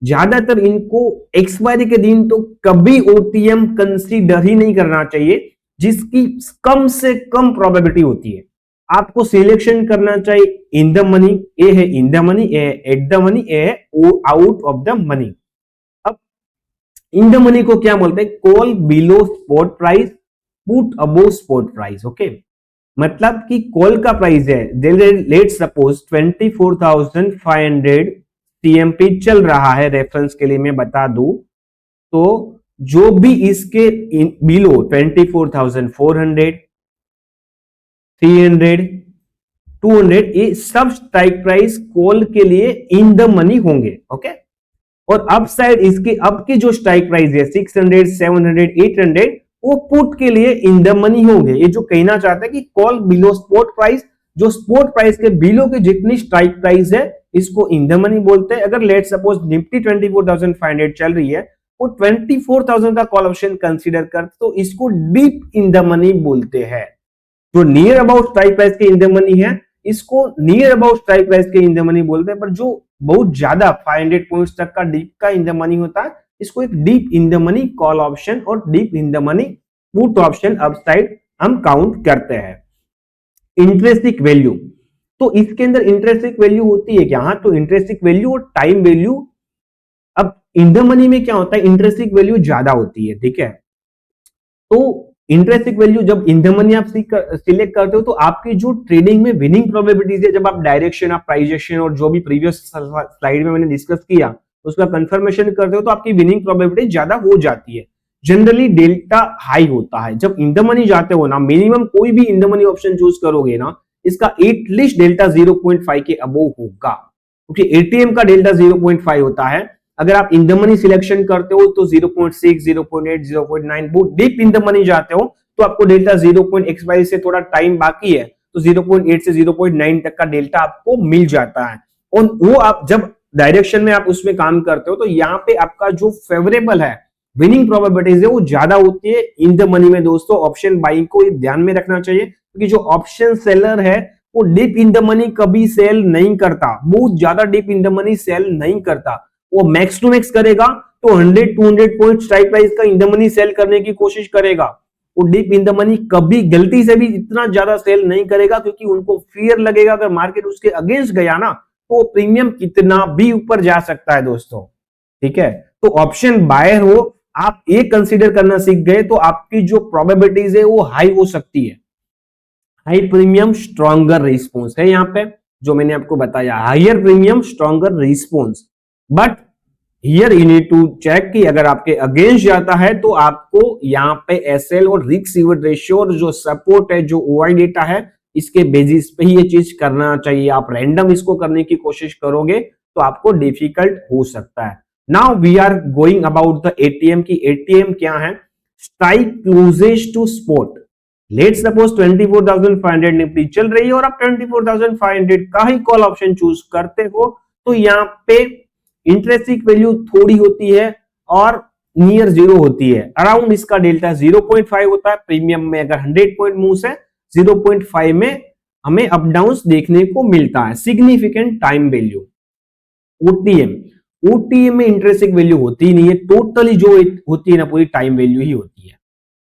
ज्यादातर इनको एक्सपायरी के दिन तो कभी OTM कंसीडर ही नहीं करना चाहिए जिसकी कम से कम प्रोबेबिलिटी होती है। आपको सिलेक्शन करना चाहिए इन द मनी, ए है इन द मनी, ए है एट द मनी, ए है आउट ऑफ द मनी। अब इन द मनी को क्या बोलते हैं, call below spot price, put above spot price. Okay, मतलब कि कॉल का प्राइस है, लेट सपोज 24,500 TMP चल रहा है, रेफरेंस के लिए मैं बता दूं, तो जो भी इसके बिलो 24,400, 300, 200, ये सब स्ट्राइक प्राइस कॉल के लिए इन द मनी होंगे। ओके, और अप साइड इसके अब की जो स्ट्राइक प्राइस है 600, 700, 800, वो पुट के लिए इन द मनी होंगे। ये जो कहना चाहता है कि कॉल बिलो स्पॉट प्राइस, जो स्पॉट प्राइस के बिलो की जितनी स्ट्राइक प्राइस है इसको इन द मनी बोलते हैं। अगर लेट सपोज निफ्टी 24,500 चल रही है, वो 24,000 का कॉल ऑप्शन कंसीडर कर, तो इसको डीप इन द मनी बोलते हैं। जो नियर अबाउट स्ट्राइक प्राइस के इन द मनी है, इसको नियर अबाउट स्ट्राइक प्राइस के इन द मनी बोलते हैं। पर जो बहुत ज्यादा 500 पॉइंट्स तक का डीप का इन द मनी होता है, इसको एक deep in the money call option और deep in the money put option upside हम काउंट करते हैं। इंट्रिंसिक वैल्यू, तो इसके अंदर इंट्रिंसिक वैल्यू होती है क्या, हाँ, तो इंट्रिंसिक वैल्यू और टाइम वैल्यू। अब इन द मनी में क्या होता है, इंट्रिंसिक वैल्यू ज्यादा होती है। ठीक है, तो इंट्रिंसिक वैल्यू जब इन द मनी आप सिलेक्ट करते हो, तो आपकी जो ट्रेडिंग में विनिंग प्रोबेबिलिटीज है, जब आप डायरेक्शन, आप प्राइजेशन और जो भी प्रीवियस स्लाइड में मैंने डिस्कस किया उसका कंफर्मेशन करते हो, तो आपकी विनिंग प्रोबेबिलिटी ज्यादा हो जाती है। जनरली डेल्टा हाई होता है जब इन द मनी जाते हो ना। मिनिमम कोई भी इन द मनी ऑप्शन चूज करोगे ना, इसका एटलीस्ट डेल्टा 0.5 के अबोव होगा, क्योंकि एटीएम का डेल्टा 0.5 होता है। अगर आप इन द मनी सिलेक्शन करते हो तो 0.6, 0.8, 0.9 बहुत डीप इन द मनी जाते हो, तो आपको डेल्टा 0.x से थोड़ा टाइम बाकी है, तो 0.8 से 0.9 तक का डेल्टा आपको मिल जाता है। और वो आप जब डायरेक्शन में आप उसमें काम करते हो, तो यहाँ पे आपका जो फेवरेबल है विनिंग प्रोबेबिलिटीज है वो ज्यादा होती है इन द मनी में। दोस्तों ऑप्शन बाइंग को ध्यान में रखना चाहिए, क्योंकि जो ऑप्शन सेलर है वो डीप इन द मनी कभी सेल नहीं करता, बहुत ज्यादा deep in the money sell नहीं करता। वो मैक्स टू मैक्स करेगा तो 100-200 पॉइंट स्ट्राइक प्राइस का इन द मनी सेल करने की कोशिश करेगा। वो डीप इन द मनी कभी गलती से भी इतना ज्यादा सेल नहीं करेगा, क्योंकि उनको फियर लगेगा अगर मार्केट उसके अगेंस्ट गया ना, तो प्रीमियम कितना भी ऊपर जा सकता है दोस्तों। ठीक है, तो ऑप्शन बायर हो आप ये कंसीडर करना सीख गए तो आपकी जो प्रोबेबिलिटीज है वो हाई हो सकती है। हाई प्रीमियम स्ट्रॉन्गर रिस्पॉन्स है यहाँ पे, जो मैंने आपको बताया, higher premium stronger response. But here you need to check कि अगर आपके अगेंस्ट जाता है तो आपको यहाँ पे एसएल और रिस्क रिवॉर्ड रेशियो और जो सपोर्ट है, जो ओआई डेटा है, इसके बेसिस पे ही ये चीज करना चाहिए। आप रैंडम इसको करने की कोशिश करोगे तो आपको डिफिकल्ट हो सकता है। Now we are going about the ATM की एटीएम क्या है, strike closest to spot. Let suppose 24,500 Nifty चल रही है और आप 24,500 का ही कॉल ऑप्शन चूज करते हो, तो यहाँ पे इंट्रेंसिक वैल्यू थोड़ी होती है और नियर जीरो होती है। अराउंड इसका डेल्टा 0.5 होता है। प्रीमियम में अगर 100 पॉइंट मूव्स है, 0.5 में हमें अप डाउन देखने को मिलता है। Significant time value OTM, OTM में इंट्रेंसिक वैल्यू होती ही नहीं है, टोटली जो होती है ना पूरी टाइम वैल्यू ही होती है।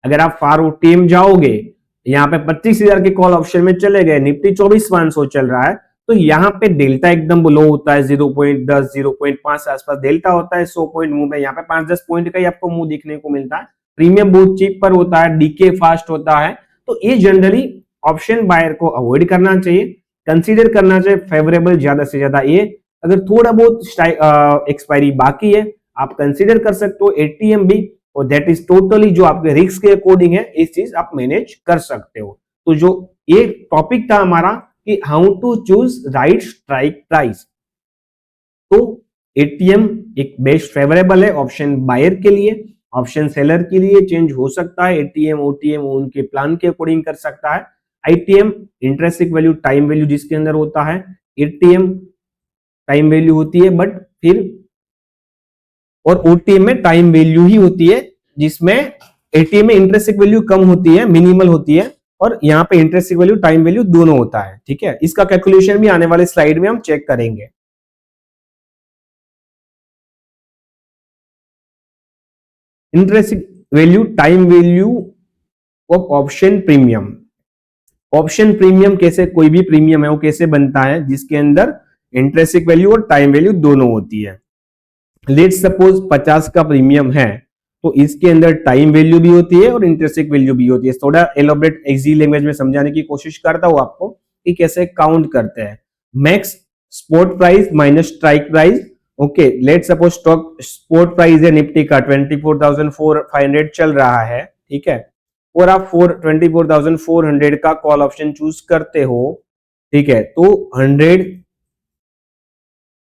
अगर आप फार ओटीएम जाओगे, यहाँ पे 25,000 के कॉल ऑप्शन में चले गए, निफ्टी 24,500 चल रहा है, तो यहाँ पे डेल्टा एकदम लो होता है, 0.10 0.5 आसपास डेल्टा होता है। 100 पॉइंट मूव है, यहाँ पे 5-10 पॉइंट का ही आपको मूव देखने को मिलता है। प्रीमियम बहुत चीप पर होता है, डीके फास्ट होता है, तो ये जनरली ऑप्शन बायर को अवॉइड करना चाहिए, कंसीडर करना चाहिए फेवरेबल ज्यादा से ज्यादा। ये अगर थोड़ा बहुत एक्सपायरी बाकी है, आप कंसीडर कर सकते हो एटीएम भी, और दैट इज टोटली जो आपके रिस्क के अकॉर्डिंग है, इस चीज आप मैनेज कर सकते हो। तो जो ये टॉपिक था हमारा कि how to choose right strike price, तो एटीएम एक बेस्ट फेवरेबल है ऑप्शन बायर के लिए। ऑप्शन सेलर के लिए चेंज हो सकता है, एटीएम ओटीएम उनके प्लान के अकॉर्डिंग कर सकता है। ITM intrinsic value time value जिसके अंदर होता है, एटीएम टाइम वैल्यू होती है, बट फिर और ओटीएम में टाइम वैल्यू ही होती है, जिसमें एटीएम में इंट्रेंसिक वैल्यू कम होती है, मिनिमल होती है, और यहाँ पे इंट्रेंसिक वैल्यू टाइम वैल्यू दोनों होता है। ठीक है, इसका कैलकुलेशन भी आने वाले स्लाइड में हम चेक करेंगे। Intrinsic value time value of option premium. Option premium कैसे, कोई भी प्रीमियम है वो कैसे बनता है, जिसके अंदर इंट्रेंसिक वैल्यू और टाइम वैल्यू दोनों होती है। लेट सपोज 50 का प्रीमियम है, तो इसके अंदर टाइम वैल्यू भी होती है और इंट्रेंसिक वैल्यू भी होती है। थोड़ा एलोबरेट इजी लैंग्वेज में समझाने की कोशिश करता हूं आपको कि कैसे काउंट करते हैं। Max spot price minus strike price. Okay, let suppose stock spot price है निफ्टी का 24,500 चल रहा है, ठीक है, और आप 24,400 का कॉल ऑप्शन चूज करते हो, ठीक है, तो 100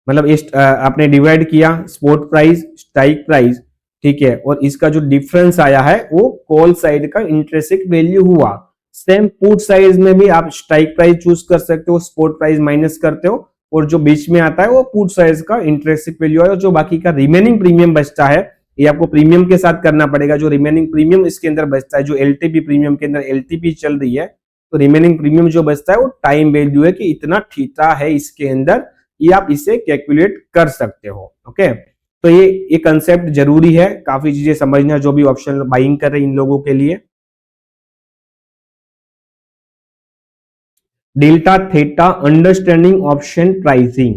मतलब आपने डिवाइड किया स्पॉट प्राइस स्ट्राइक प्राइस, ठीक है, और इसका जो डिफरेंस आया है वो कॉल साइड का इंट्रेंसिक वैल्यू हुआ। सेम पुट साइड में भी आप स्ट्राइक प्राइस चूज कर सकते हो, स्पॉट प्राइस माइनस करते हो, और जो बीच में आता है वो पुट साइड का इंट्रेंसिक वैल्यू है, और जो बाकी का रिमेनिंग प्रीमियम बचता है, ये आपको प्रीमियम के साथ करना पड़ेगा। जो रिमेनिंग प्रीमियम इसके अंदर बचता है, जो एलटीपी प्रीमियम के अंदर एलटीपी चल रही है, तो रिमेनिंग प्रीमियम जो बचता है वो टाइम वैल्यू है कि इतना थीटा है इसके अंदर, ये आप इसे कैलकुलेट कर सकते हो। ओके, तो ये कंसेप्ट जरूरी है, काफी चीजें समझना जो भी ऑप्शन बाइंग कर रहे हैं इन लोगों के लिए। Delta theta understanding option pricing.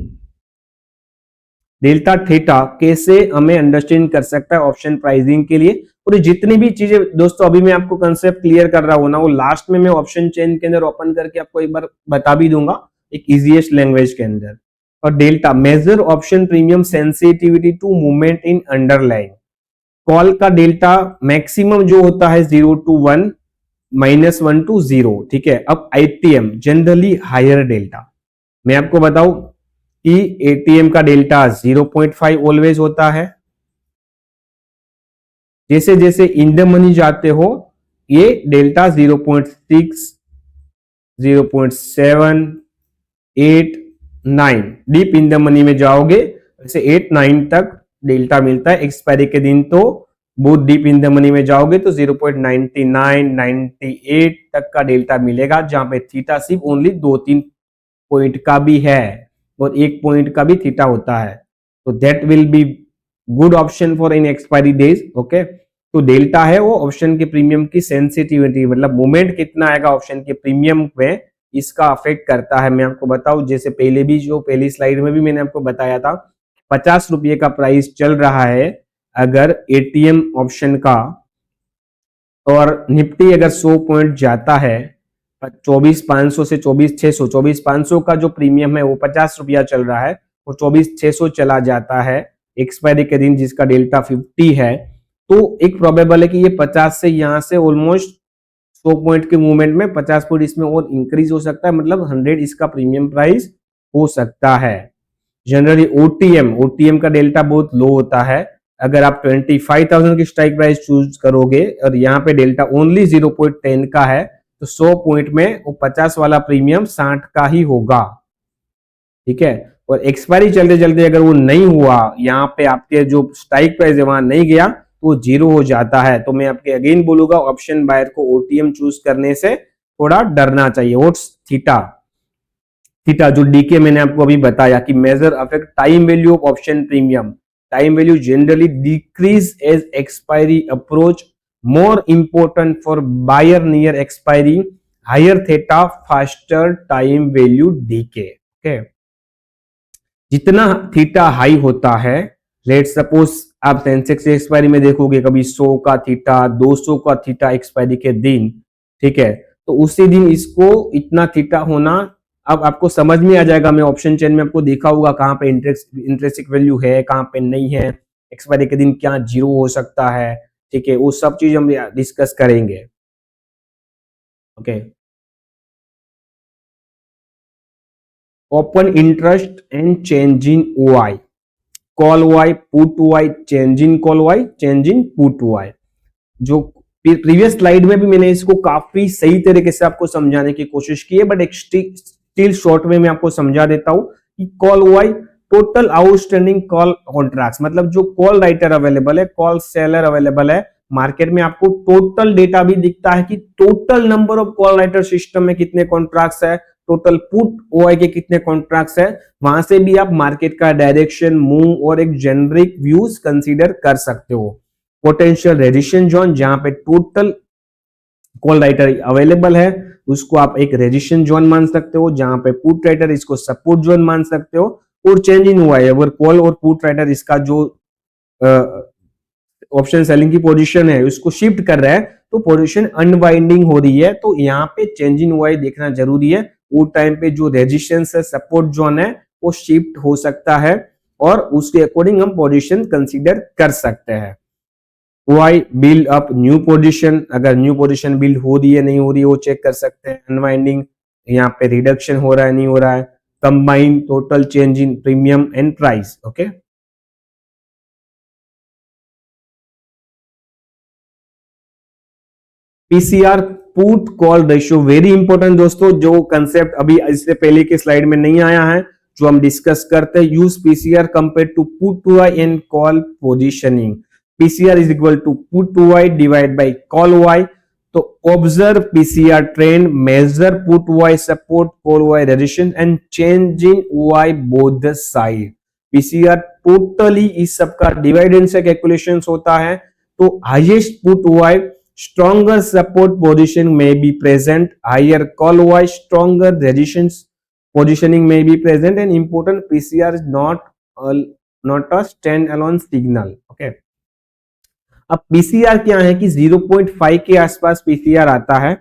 Delta theta कैसे हमें अंडरस्टैंड कर सकता है ऑप्शन प्राइसिंग के लिए, और जितनी भी चीजें दोस्तों अभी मैं आपको कंसेप्ट क्लियर कर रहा हूं ना, वो लास्ट में मैं ऑप्शन चेन के अंदर ओपन करके आपको एक बार बता भी दूंगा एक इजीएस्ट लैंग्वेज के अंदर। और delta measure option premium sensitivity to movement in underline. Call का डेल्टा मैक्सिमम जो होता है 0 to 1, -1 to 0, ठीक है। अब आईटीएम जनरली हायर डेल्टा, मैं आपको बताऊं कि एटीएम का डेल्टा 0.5 ऑलवेज होता है। जैसे जैसे इन द मनी जाते हो ये delta 0.6, 0.7, 8, 9, deep in the money में जाओगे वैसे 8, 9 तक डेल्टा मिलता है। एक्सपायरी के दिन तो बहुत डीप इन द मनी में जाओगे तो 0.99, 98 तक का डेल्टा मिलेगा, जहां पे थीटा सिर्फ ओनली 2-3 पॉइंट का भी है और 1 पॉइंट का भी थीटा होता है। तो that will be good option for in expiry days. Okay, तो डेल्टा है वो ऑप्शन के प्रीमियम की सेंसिटिविटी, मतलब मूवमेंट कितना आएगा ऑप्शन के प्रीमियम में, इसका अफेक्ट करता है। मैं आपको बताऊं, जैसे पहले भी जो पहली स्लाइड में भी मैंने आपको बताया था, 50 रुपये का प्राइस चल रहा है, अगर एटीएम ऑप्शन का और निफ्टी अगर 100 पॉइंट जाता है 24,500 से 24,600, 24,500 का जो प्रीमियम है वो 50 रुपया चल रहा है, वो 24,600 चला जाता है एक्सपायरी के दिन, जिसका डेल्टा 50 है, तो एक प्रोबेबल है कि ये 50 से यहाँ से ऑलमोस्ट 100 पॉइंट के मूवमेंट में 50 पॉइंट इसमें और इंक्रीज हो सकता है, मतलब 100 इसका प्रीमियम प्राइस हो सकता है। जनरली ओटीएम का डेल्टा बहुत लो होता है। अगर आप 25,000 की स्ट्राइक प्राइस चूज करोगे और यहाँ पे डेल्टा ओनली 0.10 का है, तो 100 पॉइंट में वो 50 वाला प्रीमियम 60 का ही होगा, ठीक है। और एक्सपायरी चलते चलते अगर वो नहीं हुआ, यहाँ पे आपके जो स्ट्राइक प्राइस है वहां नहीं गया, तो वो जीरो हो जाता है। तो मैं आपके अगेन बोलूंगा ऑप्शन बायर को ओटीएम चूज करने से थोड़ा डरना चाहिए। व्हाट्स थीटा जो डीके मैंने आपको अभी बताया कि measure affect time value of option premium. Time value generally decrease as expiry approach, more important for buyer near expiry, higher theta faster time value decay। okay? जितना थीटा हाई होता है, let suppose आप Sensex expiry में देखोगे कभी 100 का theta, 200 का theta expiry के दिन, ठीक है, तो उसी दिन इसको इतना थीटा होना अब आपको समझ में आ जाएगा। मैं ऑप्शन चेन में आपको देखा होगा कहां पे इंट्रिंसिक वैल्यू है, कहां पे नहीं है, एक्सपायरी के दिन क्या जीरो हो सकता है, ठीक है, वो सब चीज हम डिस्कस करेंगे। Okay, open interest and change in OI, call OI, put OI, change in call OI, change in put OI. जो प्रीवियस स्लाइड में भी मैंने इसको काफी सही तरीके से आपको समझाने की कोशिश की है, बट एक स्टिल शॉर्ट में मैं आपको समझा देता हूं कि call OI total outstanding call contracts, मतलब जो कॉल राइटर अवेलेबल है, कॉल सेलर अवेलेबल है मार्केट में, आपको टोटल डेटा भी दिखता है कि total number of call writer system में कितने कॉन्ट्रैक्ट्स है, टोटल पुट ओआई के कितने कॉन्ट्रैक्ट्स है, वहां से भी आप मार्केट का डायरेक्शन, मूव और एक जेनरिक व्यूज कंसीडर कर सकते हो। पोटेंशियल रेजिस्टेंस जोन, जहां पे टोटल कॉल राइटर अवेलेबल है उसको आप एक रेजिस्टेंस जोन मान सकते हो, जहां पे पुट राइटर इसको सपोर्ट जोन मान सकते हो। और चेंज इन हुआ है, अगर कॉल और पुट राइटर इसका जो ऑप्शन सेलिंग की पोजीशन है उसको शिफ्ट कर रहा है, तो पोजीशन अनवाइंडिंग हो रही है, तो यहाँ पे चेंज इन हुआ देखना जरूरी है। वो टाइम पे जो रेजिस्टेंस है, सपोर्ट जोन है, वो शिफ्ट हो सकता है और उसके अकॉर्डिंग हम पोजीशन कंसीडर कर सकते हैं। OI build up new position, अगर न्यू पोजीशन बिल्ड हो रही है नहीं हो रही है वो चेक कर सकते हैं। अनवाइंडिंग, यहाँ पे रिडक्शन हो रहा है नहीं हो रहा है। Combine total change in premium and price. Okay, PCR put call ratio very important दोस्तों, जो कंसेप्ट अभी इससे पहले के स्लाइड में नहीं आया है, जो हम डिस्कस करते हैं। Use PCR compare to put OI and call positioning. PCR is equal to put OI divide by call OI. तो observe PCR trend, major put OI support, call OI resistance and change in OI both the side. PCR totally इस सबका डिवाइडेंस से calculations होता है। तो highest put OI, stronger support position may be present, higher call wise, stronger resistance positioning may be present, and important PCR is not a stand-alone signal। okay, अब PCR क्या है कि 0.5 के आसपास पीसीआर आता है,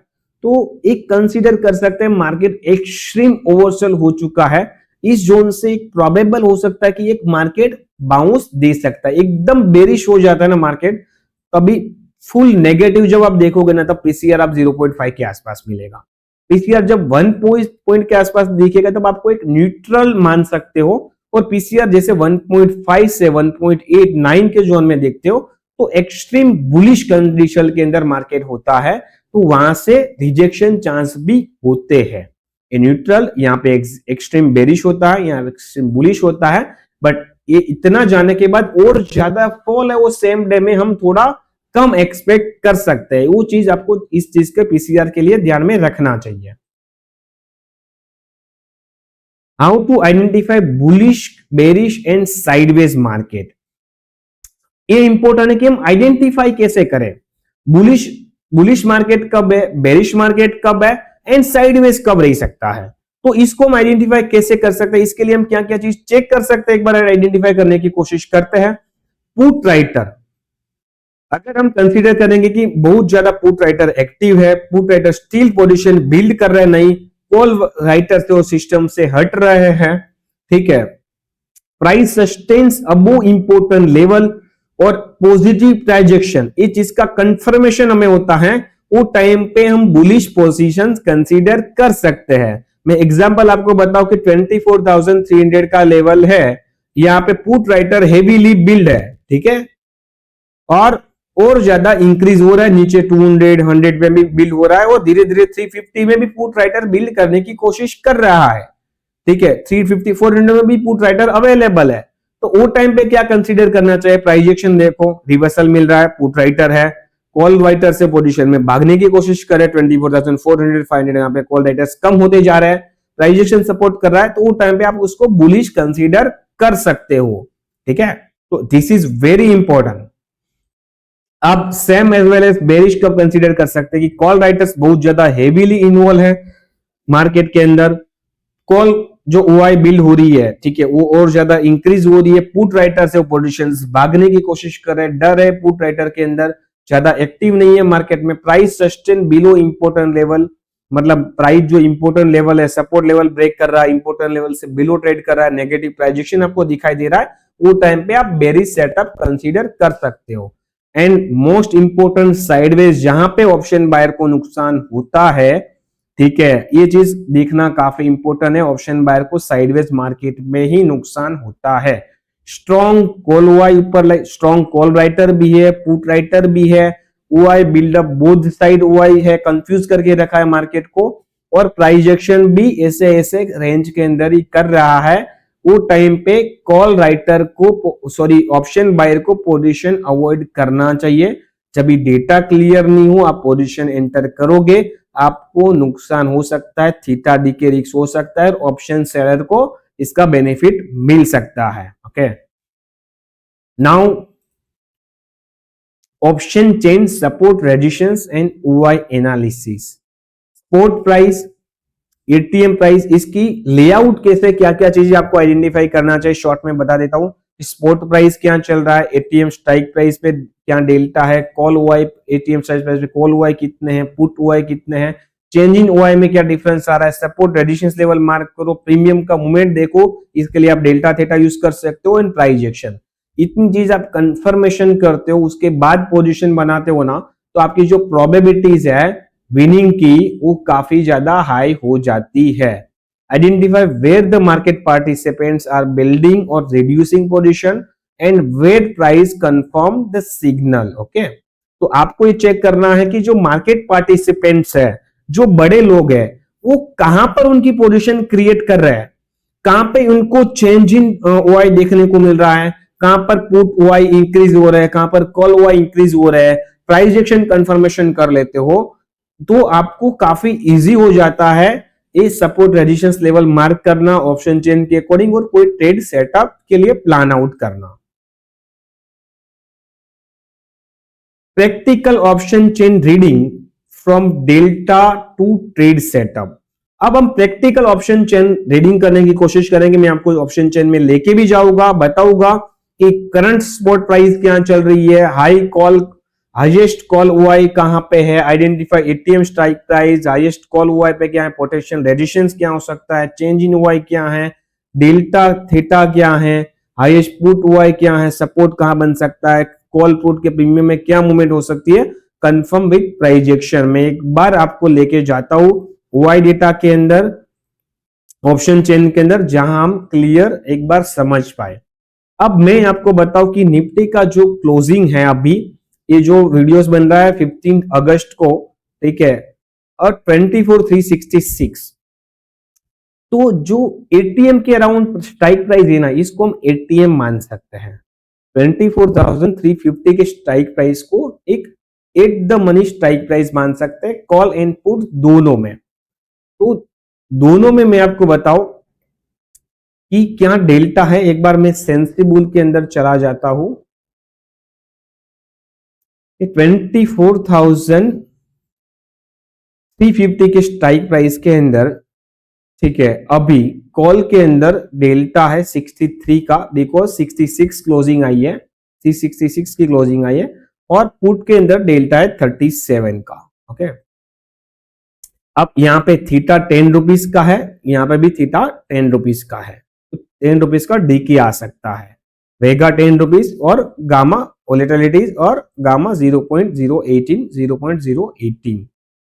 तो एक कंसीडर कर सकते हैं मार्केट एक्सट्रीम ओवरसेल हो चुका है। इस जोन से एक प्रोबेबल हो सकता है कि एक मार्केट बाउंस दे सकता है। एकदम बेरिश हो जाता है ना मार्केट, तभी फुल नेगेटिव जब आप देखोगे ना, तब पीसीआर आप 0.5 के आसपास मिलेगा। पीसीआर जब 1 पॉइंट के आसपास दिखेगा तब आपको एक न्यूट्रल मान सकते हो, और पीसीआर जैसे 1.5 से 1.89 के जोन में देखते हो तो एक्सट्रीम बुलिश कंडीशन के अंदर मार्केट होता है, तो वहां से रिजेक्शन चांस भी होते हैं। ये न्यूट्रल, यहाँ पे एक्सट्रीम बेरिश होता है, यहाँ एक्सट्रीम बुलिश होता है, बट ये इतना जाने के बाद और ज्यादा फॉल है वो सेम डे में हम थोड़ा कम एक्सपेक्ट कर सकते हैं। वो चीज आपको इस चीज के पीसीआर के लिए ध्यान में रखना चाहिए। How to identify bullish, bearish and sideways market, ये इंपॉर्टेंट है कि हम आइडेंटिफाई कैसे करें। बुलिश मार्केट कब है, बेरिश मार्केट कब है, एंड साइडवेज कब रह सकता है, तो इसको हम आइडेंटिफाई कैसे कर सकते हैं। इसके लिए हम क्या क्या चीज चेक कर सकते हैं, एक बार आइडेंटिफाई करने की कोशिश करते हैं। पुट राइटर, अगर हम कंसीडर करेंगे कि बहुत ज्यादा पुट राइटर एक्टिव है, put writer steel position build कर रहे हैं, नहीं कॉल राइटर से और सिस्टम से हट रहे हैं, ठीक है, प्राइस सस्टेन्स अबो इंपोर्टेंट लेवल और पॉजिटिव ट्रांजैक्शन, इस चीज का कंफर्मेशन हमें होता है, वो टाइम पे हम बुलिश पोजीशंस कंसीडर कर सकते हैं। मैं एग्जांपल आपको बताऊं कि 24,300 का लेवल है, यहाँ पे पुट राइटर हेवीली बिल्ड है, ठीक है, और ज्यादा इंक्रीज हो रहा है, नीचे 200 100 में भी बिल्ड हो रहा है, और धीरे धीरे 350 में भी पुट राइटर बिल्ड करने की कोशिश कर रहा है, ठीक है, 350 400 में भी पुट राइटर अवेलेबल है। तो वो टाइम पे क्या कंसीडर करना चाहिए, प्राइजेक्शन देखो, रिवर्सल मिल रहा है, पुट राइटर है, कॉल राइटर से पोजीशन में भागने की कोशिश करे, 24,400 500 यहाँ पे कॉल राइटर्स कम होते जा रहे हैं, प्राइजेक्शन सपोर्ट कर रहा है, तो वो टाइम पे आप उसको बुलिश कंसीडर कर सकते हो, ठीक है। तो दिस इज वेरी इंपॉर्टेंट। आप same as well as bearish कब कंसीडर कर सकते हैं कि कॉल राइटर्स बहुत ज्यादा हेवीली इन्वॉल्व है मार्केट के अंदर, कॉल जो ओआई बिल्ड हो रही है, ठीक है, वो और ज्यादा इंक्रीज हो रही है, पुट राइटर से पोजीशंस भागने की कोशिश कर रहे हैं, डर है पुट राइटर के अंदर, ज्यादा एक्टिव नहीं है मार्केट में, price sustain below important level, मतलब प्राइस जो इंपोर्टेंट लेवल है, सपोर्ट लेवल ब्रेक कर रहा है, इंपोर्टेंट लेवल से बिलो ट्रेड कर रहा है, नेगेटिव प्राइजेक्शन आपको दिखाई दे रहा है, वो टाइम पे आप बेरिश सेटअप कंसीडर कर सकते हो। एंड मोस्ट इंपोर्टेंट साइडवेज जहां पे ऑप्शन बायर को नुकसान होता है, ठीक है, ये चीज देखना काफी इंपॉर्टेंट है, ऑप्शन बायर को साइडवेज मार्केट में ही नुकसान होता है। स्ट्रॉन्ग कॉल ओआई ऊपर, स्ट्रॉन्ग कॉल राइटर भी है, पुट राइटर भी है, OI buildup both side OI है, कंफ्यूज करके रखा है मार्केट को, और प्राइजेक्शन भी ऐसे ऐसे रेंज के अंदर ही कर रहा है, वो टाइम पे कॉल राइटर को ऑप्शन बायर को पोजीशन अवॉइड करना चाहिए। जब भी डेटा क्लियर नहीं हो आप पोजीशन एंटर करोगे, आपको नुकसान हो सकता है, थीटा डी के रिस्क हो सकता है, और ऑप्शन सेलर को इसका बेनिफिट मिल सकता है। Okay, now option chain support resistance and OI analysis, spot price, ATM price, इसकी लेआउट कैसे, क्या क्या चीजें आपको आइडेंटिफाई करना चाहिए, शॉर्ट में बता देता हूं। स्पॉट प्राइस क्या चल रहा है, एटीएम स्ट्राइक प्राइस पे क्या डेल्टा है, call OI ATM strike price पे कॉल ओआई कितने हैं, पुट ओआई कितने हैं, चेंज इन ओआई में क्या डिफरेंस आ रहा है, सपोर्ट रेजिस्टेंस लेवल मार्क करो, प्रीमियम का मूवमेंट देखो, इसके लिए आप डेल्टा थीटा यूज कर सकते हो, एंड प्राइजेक्शन, इतनी चीज आप कंफर्मेशन करते हो, उसके बाद पोजीशन बनाते हो ना, तो आपकी जो प्रोबेबिलिटीज है विनिंग की वो काफी ज्यादा हाई हो जाती है। Identify where the market participants are building और reducing position and where price confirm the signal. Okay, तो आपको ये चेक करना है कि जो मार्केट पार्टिसिपेंट्स है, जो बड़े लोग हैं, वो कहां पर उनकी पोजीशन क्रिएट कर रहे हैं, कहां पे उनको चेंज इन ओआई देखने को मिल रहा है, कहां पर पुट ओआई इंक्रीज हो रहा है, कहां पर कॉल ओआई इंक्रीज हो रहा है, प्राइस एक्शन कंफर्मेशन कर लेते हो, तो आपको काफी इजी हो जाता है ये सपोर्ट रेजिस्टेंस लेवल मार्क करना ऑप्शन चेन के अकॉर्डिंग, और कोई ट्रेड सेटअप के लिए प्लान आउट करना। Practical option chain reading from delta two trade setup. अब हम प्रैक्टिकल ऑप्शन चेन रीडिंग करने की कोशिश करेंगे, मैं आपको ऑप्शन चेन में लेके भी जाऊंगा, बताऊंगा कि करंट स्पॉट प्राइस क्या चल रही है, हाईएस्ट कॉल ओआई कहां पे है, identify ATM strike price, highest call OI पे क्या है, पोटेंशियल रेजिस्टेंस क्या हो सकता है, चेंज इन ओआई क्या है, डेल्टा थीटा क्या है, हाईएस्ट पुट ओआई क्या है, सपोर्ट कहां बन सकता है, कॉल पुट के प्रीमियम में क्या मूवमेंट हो सकती है, कंफर्म विद प्राइजेक्शन। मैं एक बार आपको लेके जाता हूं ओआई डेटा के अंदर, ऑप्शन चेन के अंदर, जहां हम क्लियर एक बार समझ पाए। अब मैं आपको बताऊं कि निफ्टी का जो क्लोजिंग है, अभी ये जो वीडियोस बन रहा है 15 अगस्त को, ठीक है, और 24,366, तो जो एटीएम के अराउंड स्ट्राइक प्राइस है ना, इसको हम एटीएम मान सकते हैं। 24,350 के स्ट्राइक प्राइस को एक at the money strike price मान सकते हैं, कॉल एंड पुट दोनों में। तो दोनों में मैं आपको बताऊं कि क्या डेल्टा है, एक बार मैं सेंसिबल के अंदर चला जाता हूं, 24,350 के स्ट्राइक प्राइस के अंदर, ठीक है, अभी कॉल के अंदर डेल्टा है 63 का, बिकॉज 66 क्लोजिंग आई है, 366 की क्लोजिंग आई है, और पुट के अंदर डेल्टा है 37 का। ओके, अब यहाँ पे थीटा 10 रुपीज का है, यहाँ पे भी थीटा 10 रुपीज का है, तो 10 रुपीज का डीके आ सकता है। वेगा 10 रुपीज और गामा वोलेटिलिटीज और गामा 0.018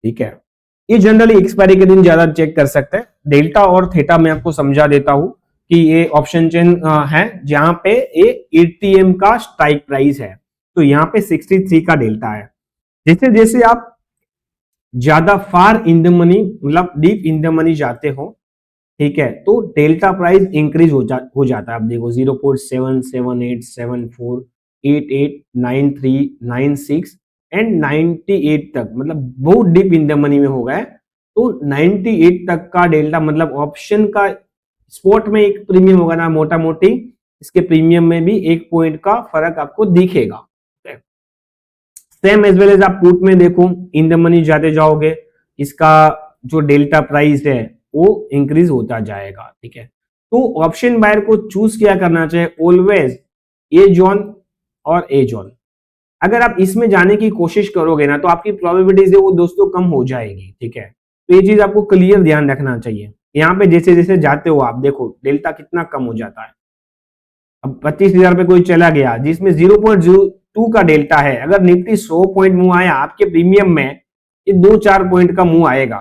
ठीक है। ये जनरली एक्सपायरी के दिन ज्यादा चेक कर सकते हैं। डेल्टा और थीटा मैं आपको समझा देता हूं कि ये ऑप्शन चेन है जहां पे ये एटीएम का स्ट्राइक प्राइस है, तो यहाँ पे 63 का डेल्टा है। जैसे जैसे आप ज्यादा फार इन द मनी मतलब डीप इन द मनी जाते हो, ठीक है, तो डेल्टा प्राइस इंक्रीज हो जाता है। आप देखो 0.77874 88 93 96 एंड 98 तक, मतलब बहुत डीप इन द मनी में हो गए, तो 98 तक का डेल्टा मतलब ऑप्शन का स्पॉट में एक प्रीमियम होगा ना, मोटा मोटी इसके प्रीमियम में भी 1 पॉइंट का फर्क आपको दिखेगा। सेम एज वेल एज आप पुट में देखो, इन द मनी जाते जाओगे, इसका जो डेल्टा प्राइस है वो इंक्रीज होता जाएगा, ठीक है। तो ऑप्शन बायर को चूज क्या करना चाहिए, ऑलवेज ए जोन और ए जोन। अगर आप इसमें जाने की कोशिश करोगे ना, तो आपकी प्रोबेबिलिटीज है वो दोस्तों कम हो जाएगी, ठीक है। तो ये चीज आपको क्लियर ध्यान रखना चाहिए। यहाँ पे जैसे जैसे जाते हो आप देखो डेल्टा कितना कम हो जाता है। अब 25,000 पे कोई चला गया जिसमें 0.02 का डेल्टा है, अगर निफ्टी 100 पॉइंट मुंह आया आपके प्रीमियम में, ये 2-4 पॉइंट का मुंह आएगा,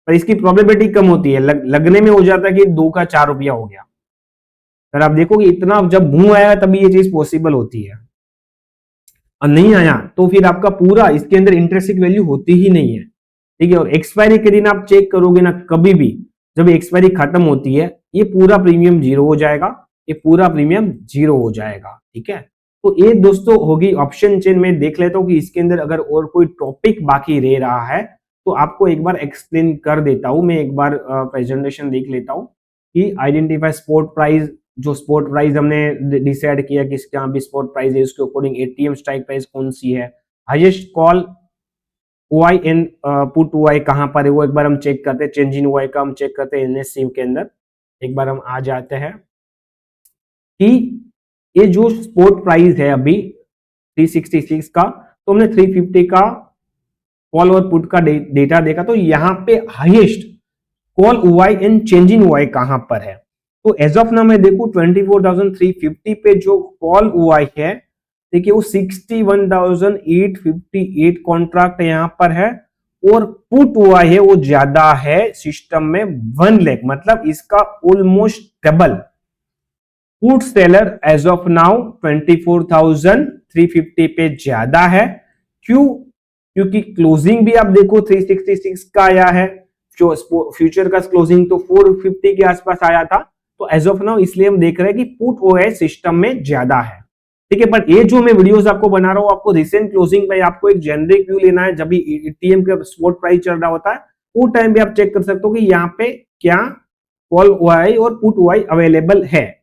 पर इसकी प्रोबेबिलिटी कम होती है, लगने में हो जाता है कि 2 का 4 रुपया हो गया। पर आप देखोगे इतना जब मुंह आया तभी ये चीज पॉसिबल होती है, और नहीं आया तो फिर आपका पूरा इसके अंदर इंट्रिंसिक वैल्यू होती ही नहीं है, ठीक है। और एक्सपायरी के दिन आप चेक करोगे ना, कभी भी जब एक्सपायरी खत्म होती है ये पूरा प्रीमियम जीरो हो जाएगा, ये पूरा प्रीमियम जीरो हो जाएगा, ठीक है। तो ये दोस्तों होगी ऑप्शन चेन में। देख लेता हूं कि इसके अंदर अगर और कोई टॉपिक बाकी रह रहा है तो आपको एक बार एक्सप्लेन कर देता हूं। मैं एक बार प्रेजेंटेशन देख लेता हूं कि आइडेंटिफाई स्पॉट प्राइस, जो स्पॉट प्राइस हमने डिसाइड किया कि इसका भी स्पॉट प्राइस है, उसके अकॉर्डिंग एटीएम स्ट्राइक प्राइस कौन सी है, highest call OI and put OI कहां पर है वो एक बार हम चेक करते हैं। चेंज इन ओआई का हम चेक करते हैं एनएससी के अंदर। एक बार हम आ जाते हैं कि ये जो स्पॉट प्राइस है अभी 366 का, तो हमने 350 का कॉल और पुट का डेटा देखा, तो यहाँ पे highest call OI and change in OI कहां पर है। तो एज ऑफ नाउ मैं देखूं 24,350 पे जो कॉल ओआई है, देखिए वो 61,858 कॉन्ट्रैक्ट यहां पर है, और पुट ओआई है वो ज्यादा है सिस्टम में 1 लाख, मतलब इसका almost double. Put seller as of now 24,350 पे ज्यादा है। क्यों? क्योंकि क्लोजिंग भी आप देखो 366 का आया है, जो फ्यूचर का क्लोजिंग तो 450 के आसपास आया था। तो एज ऑफ नाउ इसलिए हम देख रहे हैं कि पुट ओआई सिस्टम में ज्यादा है, ठीक है। बट ये जो मैं वीडियोस आपको बना रहा हूं, आपको रिसेंट क्लोजिंग पे आपको एक जेनरिक व्यू लेना है। जब भी एटीएम का स्पॉट प्राइस चल रहा होता है वो टाइम भी आप चेक कर सकते हो कि यहाँ पे क्या कॉल ओआई और पुट ओआई अवेलेबल है।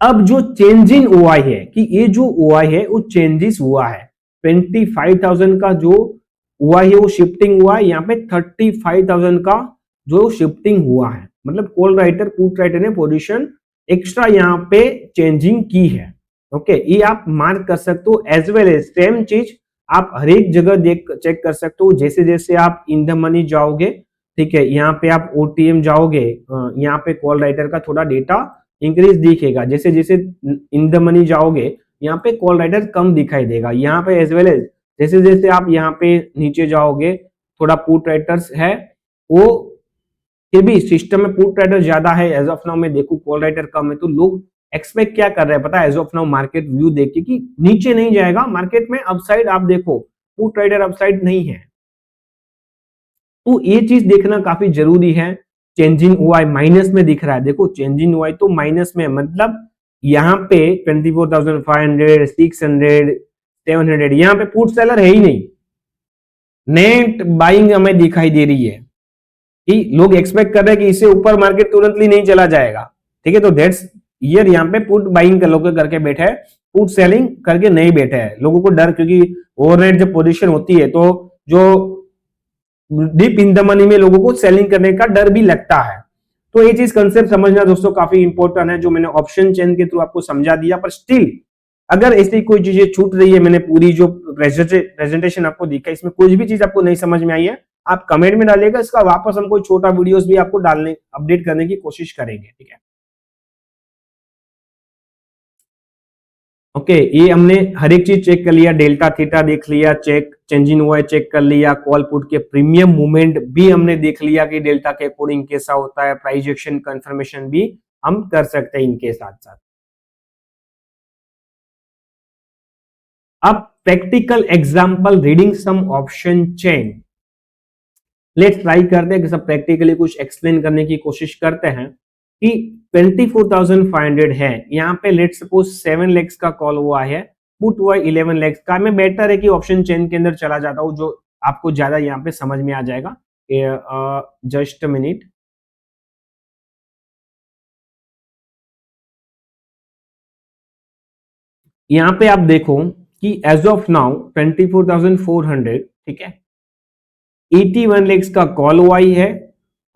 अब जो चेंज इन ओआई है कि ये जो ओआई है वो चेंजेस हुआ है, 25,000 का जो ओआई है वो शिफ्टिंग हुआ है, यहाँ पे 35,000 का जो शिफ्टिंग हुआ है, मतलब कॉल राइटर पुट राइटर ने पोजीशन एक्स्ट्रा यहाँ पे चेंजिंग की है। ओके, ये आप मार्क कर सकते हो। एज वेल एज सेम चीज आप हर एक जगह देख चेक कर सकते हो। जैसे जैसे आप इन द मनी जाओगे, ठीक है, यहाँ पे आप ओटीएम जाओगे, यहाँ पे कॉल राइटर का थोड़ा डेटा इंक्रीज दिखेगा। जैसे जैसे इन द मनी जाओगे यहाँ पे कॉल राइटर कम दिखाई देगा। यहाँ पे एज वेल एज जैसे जैसे आप यहाँ पे नीचे जाओगे थोड़ा पुट राइटर्स है, वो फिर भी सिस्टम में पुट राइटर ज्यादा है। एज ऑफ नाउ मैं देखूं कॉल राइटर कम है, तो लोग एक्सपेक्ट क्या कर रहे हैं पता है, as of now market view देख के कि नीचे नहीं जाएगा मार्केट में, अपसाइड आप देखो पुट राइटर अपसाइड नहीं है। तो ये चीज देखना काफी जरूरी है। चेंज इन ओआई माइनस में दिख रहा है, देखो चेंज इन ओआई तो माइनस में, मतलब यहाँ पे 24,500 600 700 यहाँ पे पुट सेलर है ही नहीं, नेट बाइंग हमें दिखाई दे रही है कि लोग एक्सपेक्ट कर रहे हैं कि इससे ऊपर मार्केट तुरंतली नहीं चला जाएगा, ठीक है। तो दैट्स ईयर यहाँ पे पुट बाइंग कर लोग करके बैठे है, पुट सेलिंग करके नहीं बैठे है। लोगों को डर, क्योंकि ओवरनाइट जब पोजीशन होती है तो जो डीप इन द मनी में लोगों को सेलिंग करने का डर भी लगता है। तो ये चीज कंसेप्ट समझना दोस्तों काफी इंपॉर्टेंट है, जो मैंने ऑप्शन चेन के थ्रू आपको समझा दिया। पर स्टिल अगर ऐसी कोई चीजें छूट रही है, मैंने पूरी जो प्रेजेंटेशन आपको दिखा इसमें कुछ भी चीज आपको नहीं समझ में आई है, आप कमेंट में डालिएगा, इसका वापस हम कोई छोटा वीडियोस भी आपको डालने अपडेट करने की कोशिश करेंगे, ठीक है। ओके, ये हमने हर एक चीज चेक कर लिया, डेल्टा थीटा देख लिया, चेक चेंज इन हुआ चेक कर लिया, कॉल पुट के प्रीमियम मूवमेंट भी हमने देख लिया कि डेल्टा के अकॉर्डिंग कैसा होता है, प्राइस एक्शन कंफर्मेशन भी हम कर सकते हैं इनके साथ साथ। अब practical example reading some option chain, let's try करते हैं कि सब प्रैक्टिकली कुछ एक्सप्लेन करने की कोशिश करते हैं कि 24,500 है, यहाँ पे लेट्स सपोज 7 लेग्स का कॉल हुआ है, पुट हुआ 11 लेग्स का। मैं बेटर है कि ऑप्शन चेन के अंदर चला जाता हूं, जो आपको ज्यादा यहाँ पे समझ में आ जाएगा। जस्ट मिनट, यहाँ पे आप देखो कि एज ऑफ नाउ 24,400, ठीक है, 81 लेग्स का कॉल हुआ ही है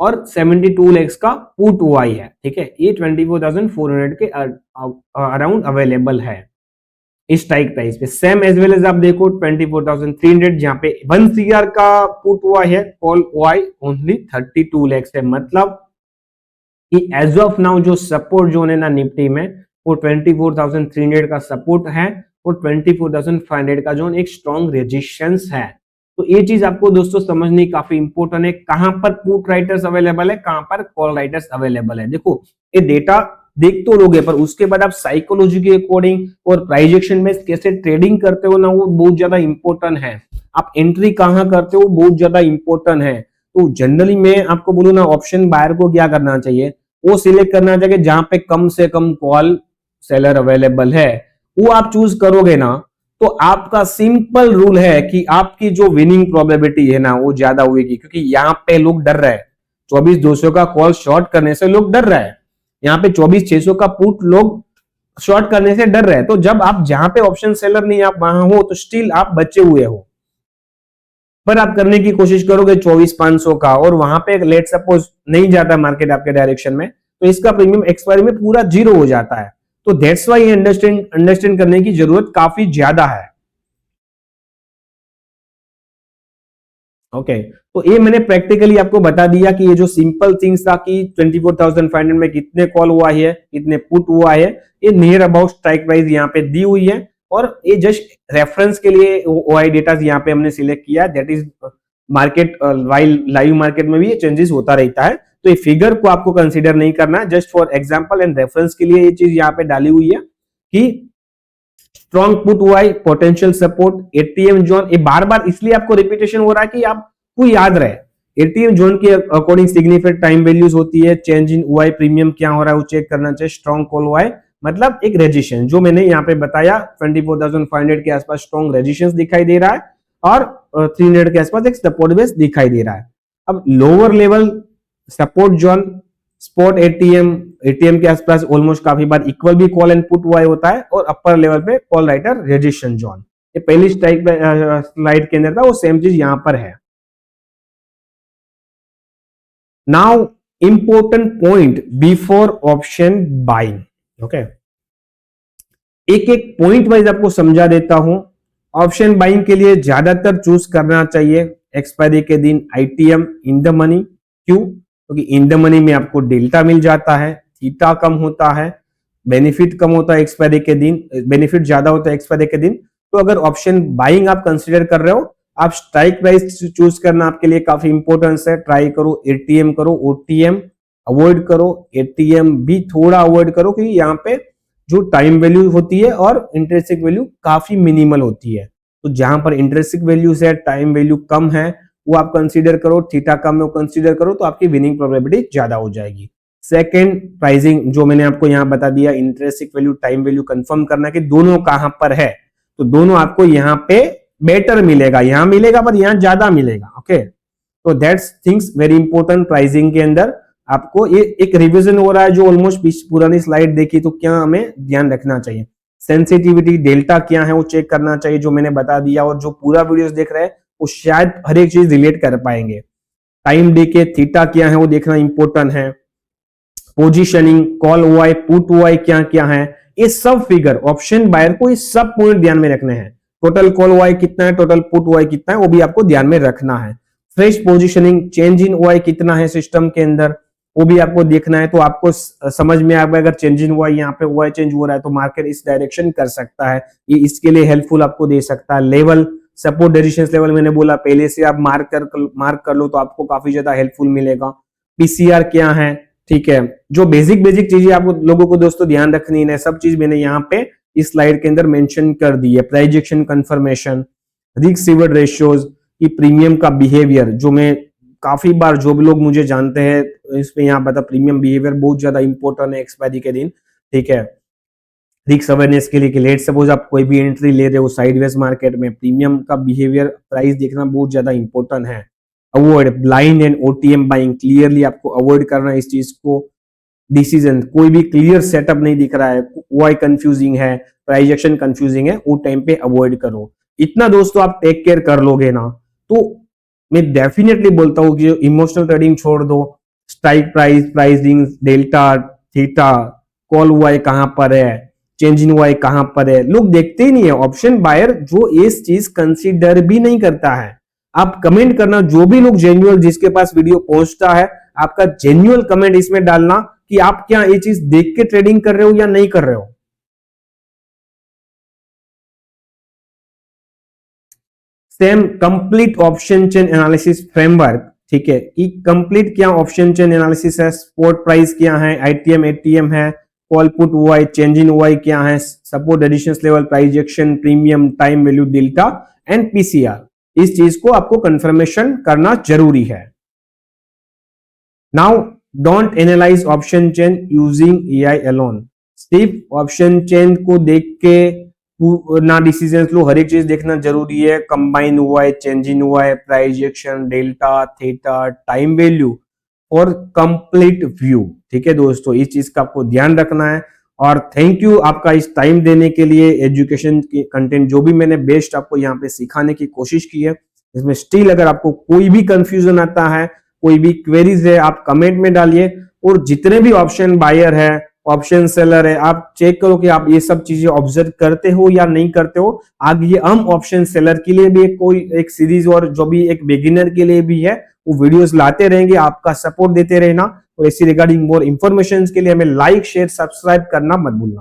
और 72 लेग्स का पुट हुआ ही है, ठीक है। ये 24,400 के अराउंड अवेलेबल है इस स्ट्राइक प्राइस पे। सेम एज वेल एज आप देखो 24,300, जहां पे 1 CR का पुट हुआ है, कॉल हुआ है ओनली 32 लेग्स है। मतलब कि एज ऑफ नाउ जो सपोर्ट जोन है ना निफ्टी में, वो 24,300 का सपोर्ट है और 24,500 का जोन एक स्ट्रॉन्ग रेजिस्टेंस है। तो ये चीज आपको दोस्तों समझनी काफी इंपॉर्टेंट है, कहां पर पुट राइटर्स अवेलेबल है, कहां पर कॉल राइटर्स अवेलेबल है। देखो ये डेटा देख तो लोगे, पर उसके बाद आप साइकोलॉजी के अकॉर्डिंग और प्राइस एक्शन में कैसे ट्रेडिंग करते हो ना, वो बहुत ज्यादा इंपॉर्टेंट है। आप एंट्री कहां करते हो बहुत ज्यादा इंपॉर्टेंट है। तो जनरली मैं आपको बोलूं ना, ऑप्शन बायर को क्या करना चाहिए, वो सिलेक्ट करना चाहिए जहां पे कम से कम कॉल सेलर अवेलेबल है, वो आप चूज करोगे ना, तो आपका सिंपल रूल है कि आपकी जो विनिंग प्रोबेबिलिटी है ना वो ज्यादा होगी, क्योंकि यहाँ पे लोग डर रहे हैं। 24,200 का कॉल शॉर्ट करने से लोग डर रहे हैं, यहाँ पे 24,600 का पुट लोग शॉर्ट करने से डर रहे हैं। तो जब आप जहां पे ऑप्शन सेलर नहीं आप वहां हो, तो स्टिल आप बचे हुए हो, पर आप करने की कोशिश करोगे 24,500 का, और वहां पे लेट सपोज नहीं जाता मार्केट आपके डायरेक्शन में, तो इसका प्रीमियम एक्सपायरी में पूरा जीरो हो जाता है। तो दैट्स वाई अंडरस्टैंड करने की जरूरत काफी ज्यादा है। ओके, तो ये मैंने प्रैक्टिकली आपको बता दिया कि ये जो सिंपल थिंग्स था कि 24,500 में कितने कॉल हुआ है, कितने पुट हुआ है, ये नियर अबाउट स्ट्राइक प्राइस यहाँ पे दी हुई है, और ये जस्ट रेफरेंस के लिए ओआई डेटा यहाँ पे हमने सिलेक्ट किया, that is market, live market में भी ये चेंजेस होता रहता है। तो ये फिगर को आपको कंसीडर नहीं करना है, just for example and reference के लिए ये चीज यहाँ पे डाली हुई है कि स्ट्रॉन्ग पुट हुआ है, पोटेंशियल सपोर्ट, एटीएम जोन। ये बार बार इसलिए आपको रिपीटेशन हो रहा है कि आपको याद रहे। एटीएम जोन के अकॉर्डिंग सिग्निफिकेंट टाइम वैल्यूज होती है, चेंज इन हुआ है, प्रीमियम क्या हो रहा है वो चेक करना चाहिए, स्ट्रॉन्ग कॉल हुआ है मतलब एक रेजिस्टेंस, जो मैंने यहाँ पे बताया 24,500 के आसपास स्ट्रॉन्ग रेजिस्टेंस दिखाई दे रहा है, और 300 के आसपास एक सपोर्ट बेस दिखाई दे रहा है। अब lower level support zone, spot ATM के आसपास ऑलमोस्ट काफी बार इक्वल भी कॉल एंड पुट हुआ होता है, और अपर लेवल पे कॉल राइटर रेजिस्टेंस जोन, ये पहली स्लाइड के अंदर था, वो सेम चीज यहां पर है। Now important point before option buying, okay, एक एक पॉइंट वाइज आपको समझा देता हूं। ऑप्शन बाइंग के लिए ज्यादातर चूज करना चाहिए एक्सपायरी के दिन आईटीएम इन द मनी। क्यों? क्योंकि इन द मनी में आपको डेल्टा मिल जाता है, थीटा कम होता है, बेनिफिट कम होता है एक्सपायरी के दिन, बेनिफिट ज्यादा होता है एक्सपायरी के दिन। तो अगर ऑप्शन बाइंग आप कंसीडर कर रहे हो, आप स्ट्राइक प्राइस चूज करना आपके लिए काफी इंपॉर्टेंस है। ट्राई करो एटीएम करो, ओटीएम अवॉइड करो, एटीएम भी थोड़ा अवॉइड करो, क्योंकि यहाँ पे जो टाइम वैल्यू होती है और इंटरेस्टिक वैल्यू काफी मिनिमल होती है। तो जहां पर इंटरेस्टिक वैल्यूज है, टाइम वैल्यू कम है, वो आप कंसीडर करो, थीटा कम है वो कंसीडर करो, तो आपकी विनिंग प्रोबेबिलिटी ज्यादा हो जाएगी। सेकंड, प्राइसिंग जो मैंने आपको यहाँ बता दिया, इंटरेस्टिक वैल्यू टाइम वैल्यू कंफर्म करना कि दोनों कहां पर है, तो दोनों आपको यहाँ पे बेटर मिलेगा, यहाँ मिलेगा पर यहाँ ज्यादा मिलेगा। ओके, तो that's things very important pricing के अंदर। आपको ये एक रिवीजन हो रहा है, जो ऑलमोस्ट पुरानी स्लाइड देखी, तो क्या हमें ध्यान रखना चाहिए, सेंसिटिविटी डेल्टा क्या है वो चेक करना चाहिए, जो मैंने बता दिया, और जो पूरा वीडियोस देख रहे हैं वो शायद हर एक चीज रिलेट कर पाएंगे। टाइम डे थीटा क्या है वो देखना इंपॉर्टेंट है, पोजीशनिंग, कॉल हुआ है, पुट हुआ है क्या क्या है, ये सब फिगर ऑप्शन बायर को ये सब पॉइंट ध्यान में रखने हैं। टोटल कॉल वाई कितना है, टोटल पुट वाई कितना है, वो भी आपको ध्यान में रखना है। Fresh positioning, change in OI कितना है सिस्टम के अंदर, वो भी आपको देखना है। तो आपको समझ में आएगा अगर चेंज इन वाई, यहाँ पे वाई चेंज हो रहा है तो मार्केट इस डायरेक्शन कर सकता है, ये इसके लिए हेल्पफुल आपको दे सकता है। लेवल, सपोर्ट रेजिस्टेंस लेवल मैंने बोला पहले से आप मार्क कर लो तो आपको काफी ज्यादा हेल्पफुल मिलेगा। पीसीआर क्या है, ठीक है, जो बेसिक चीजें आपको लोगों को दोस्तों ध्यान रखनी है, सब चीज मैंने यहाँ पे इस स्लाइड के अंदर मेंशन कर दी है। Price action confirmation, risk reward ratios की प्रीमियम का बिहेवियर, जो मैं काफी बार जो भी लोग मुझे जानते हैं इसमें यहाँ बता, प्रीमियम बिहेवियर बहुत ज्यादा इंपॉर्टेंट है एक्सपायरी के दिन, ठीक है। रिस्क अवेयरनेस के लिए कि लेट सपोज आप कोई भी एंट्री ले रहे हो साइडवेज मार्केट में, प्रीमियम का बिहेवियर प्राइस देखना बहुत ज्यादा इंपॉर्टेंट है। Avoid blind and OTM buying, clearly आपको अवॉइड करना है इस चीज को। डिसीजन, कोई भी क्लियर सेटअप नहीं दिख रहा है, वाई कंफ्यूजिंग है, प्राइस एक्शन कंफ्यूजिंग है, वो टाइम पे अवॉइड करो। इतना दोस्तों आप टेक केयर कर लोगे ना, तो मैं डेफिनेटली बोलता हूँ कि इमोशनल ट्रेडिंग छोड़ दो। Strike price, pricing, delta, theta, call OI कहां पर है, चेंज इन वाई कहां पर है, लोग देखते ही नहीं है। ऑप्शन बायर जो इस चीज कंसीडर भी नहीं करता है। आप कमेंट करना, जो भी लोग जेन्युअल जिसके पास वीडियो पहुंचता है, आपका जेन्युअल कमेंट इसमें डालना कि आप क्या ये चीज देख के ट्रेडिंग कर रहे हो या नहीं कर रहे हो। Same complete option chain analysis framework, ठीक है, कि कंप्लीट क्या ऑप्शन चेन एनालिसिस है, स्पॉट प्राइस क्या है, आईटीएम एटीएम है, call put OI, change in OI क्या है, support resistance level, price action, premium, time value, delta and PCR, इस चीज को आपको कंफर्मेशन करना जरूरी है। Now don't analyse option chain using AI alone. सिर्फ ऑप्शन चेन को देख के ना डिसीजन लो, हर एक चीज देखना जरूरी है। कंबाइन हुआ है, चेंज इन हुआ है, price action, delta, theta, time value और कंप्लीट व्यू, ठीक है दोस्तों, इस चीज का आपको ध्यान रखना है। और थैंक यू आपका इस टाइम देने के लिए। एजुकेशन के कंटेंट जो भी मैंने बेस्ट आपको यहाँ पे सिखाने की कोशिश की है, इसमें स्टिल अगर आपको कोई भी कंफ्यूजन आता है, कोई भी क्वेरीज है, आप कमेंट में डालिए। और जितने भी ऑप्शन बायर है, ऑप्शन सेलर है, आप चेक करो कि आप ये सब चीजें ऑब्जर्व करते हो या नहीं करते हो। आगे हम ऑप्शन सेलर के लिए भी कोई एक सीरीज और जो भी एक बिगिनर के लिए भी है वो वीडियोस लाते रहेंगे, आपका सपोर्ट देते रहना। तो ऐसी रिगार्डिंग मोर इन्फॉर्मेशन के लिए हमें लाइक शेयर सब्सक्राइब करना मत भूलना।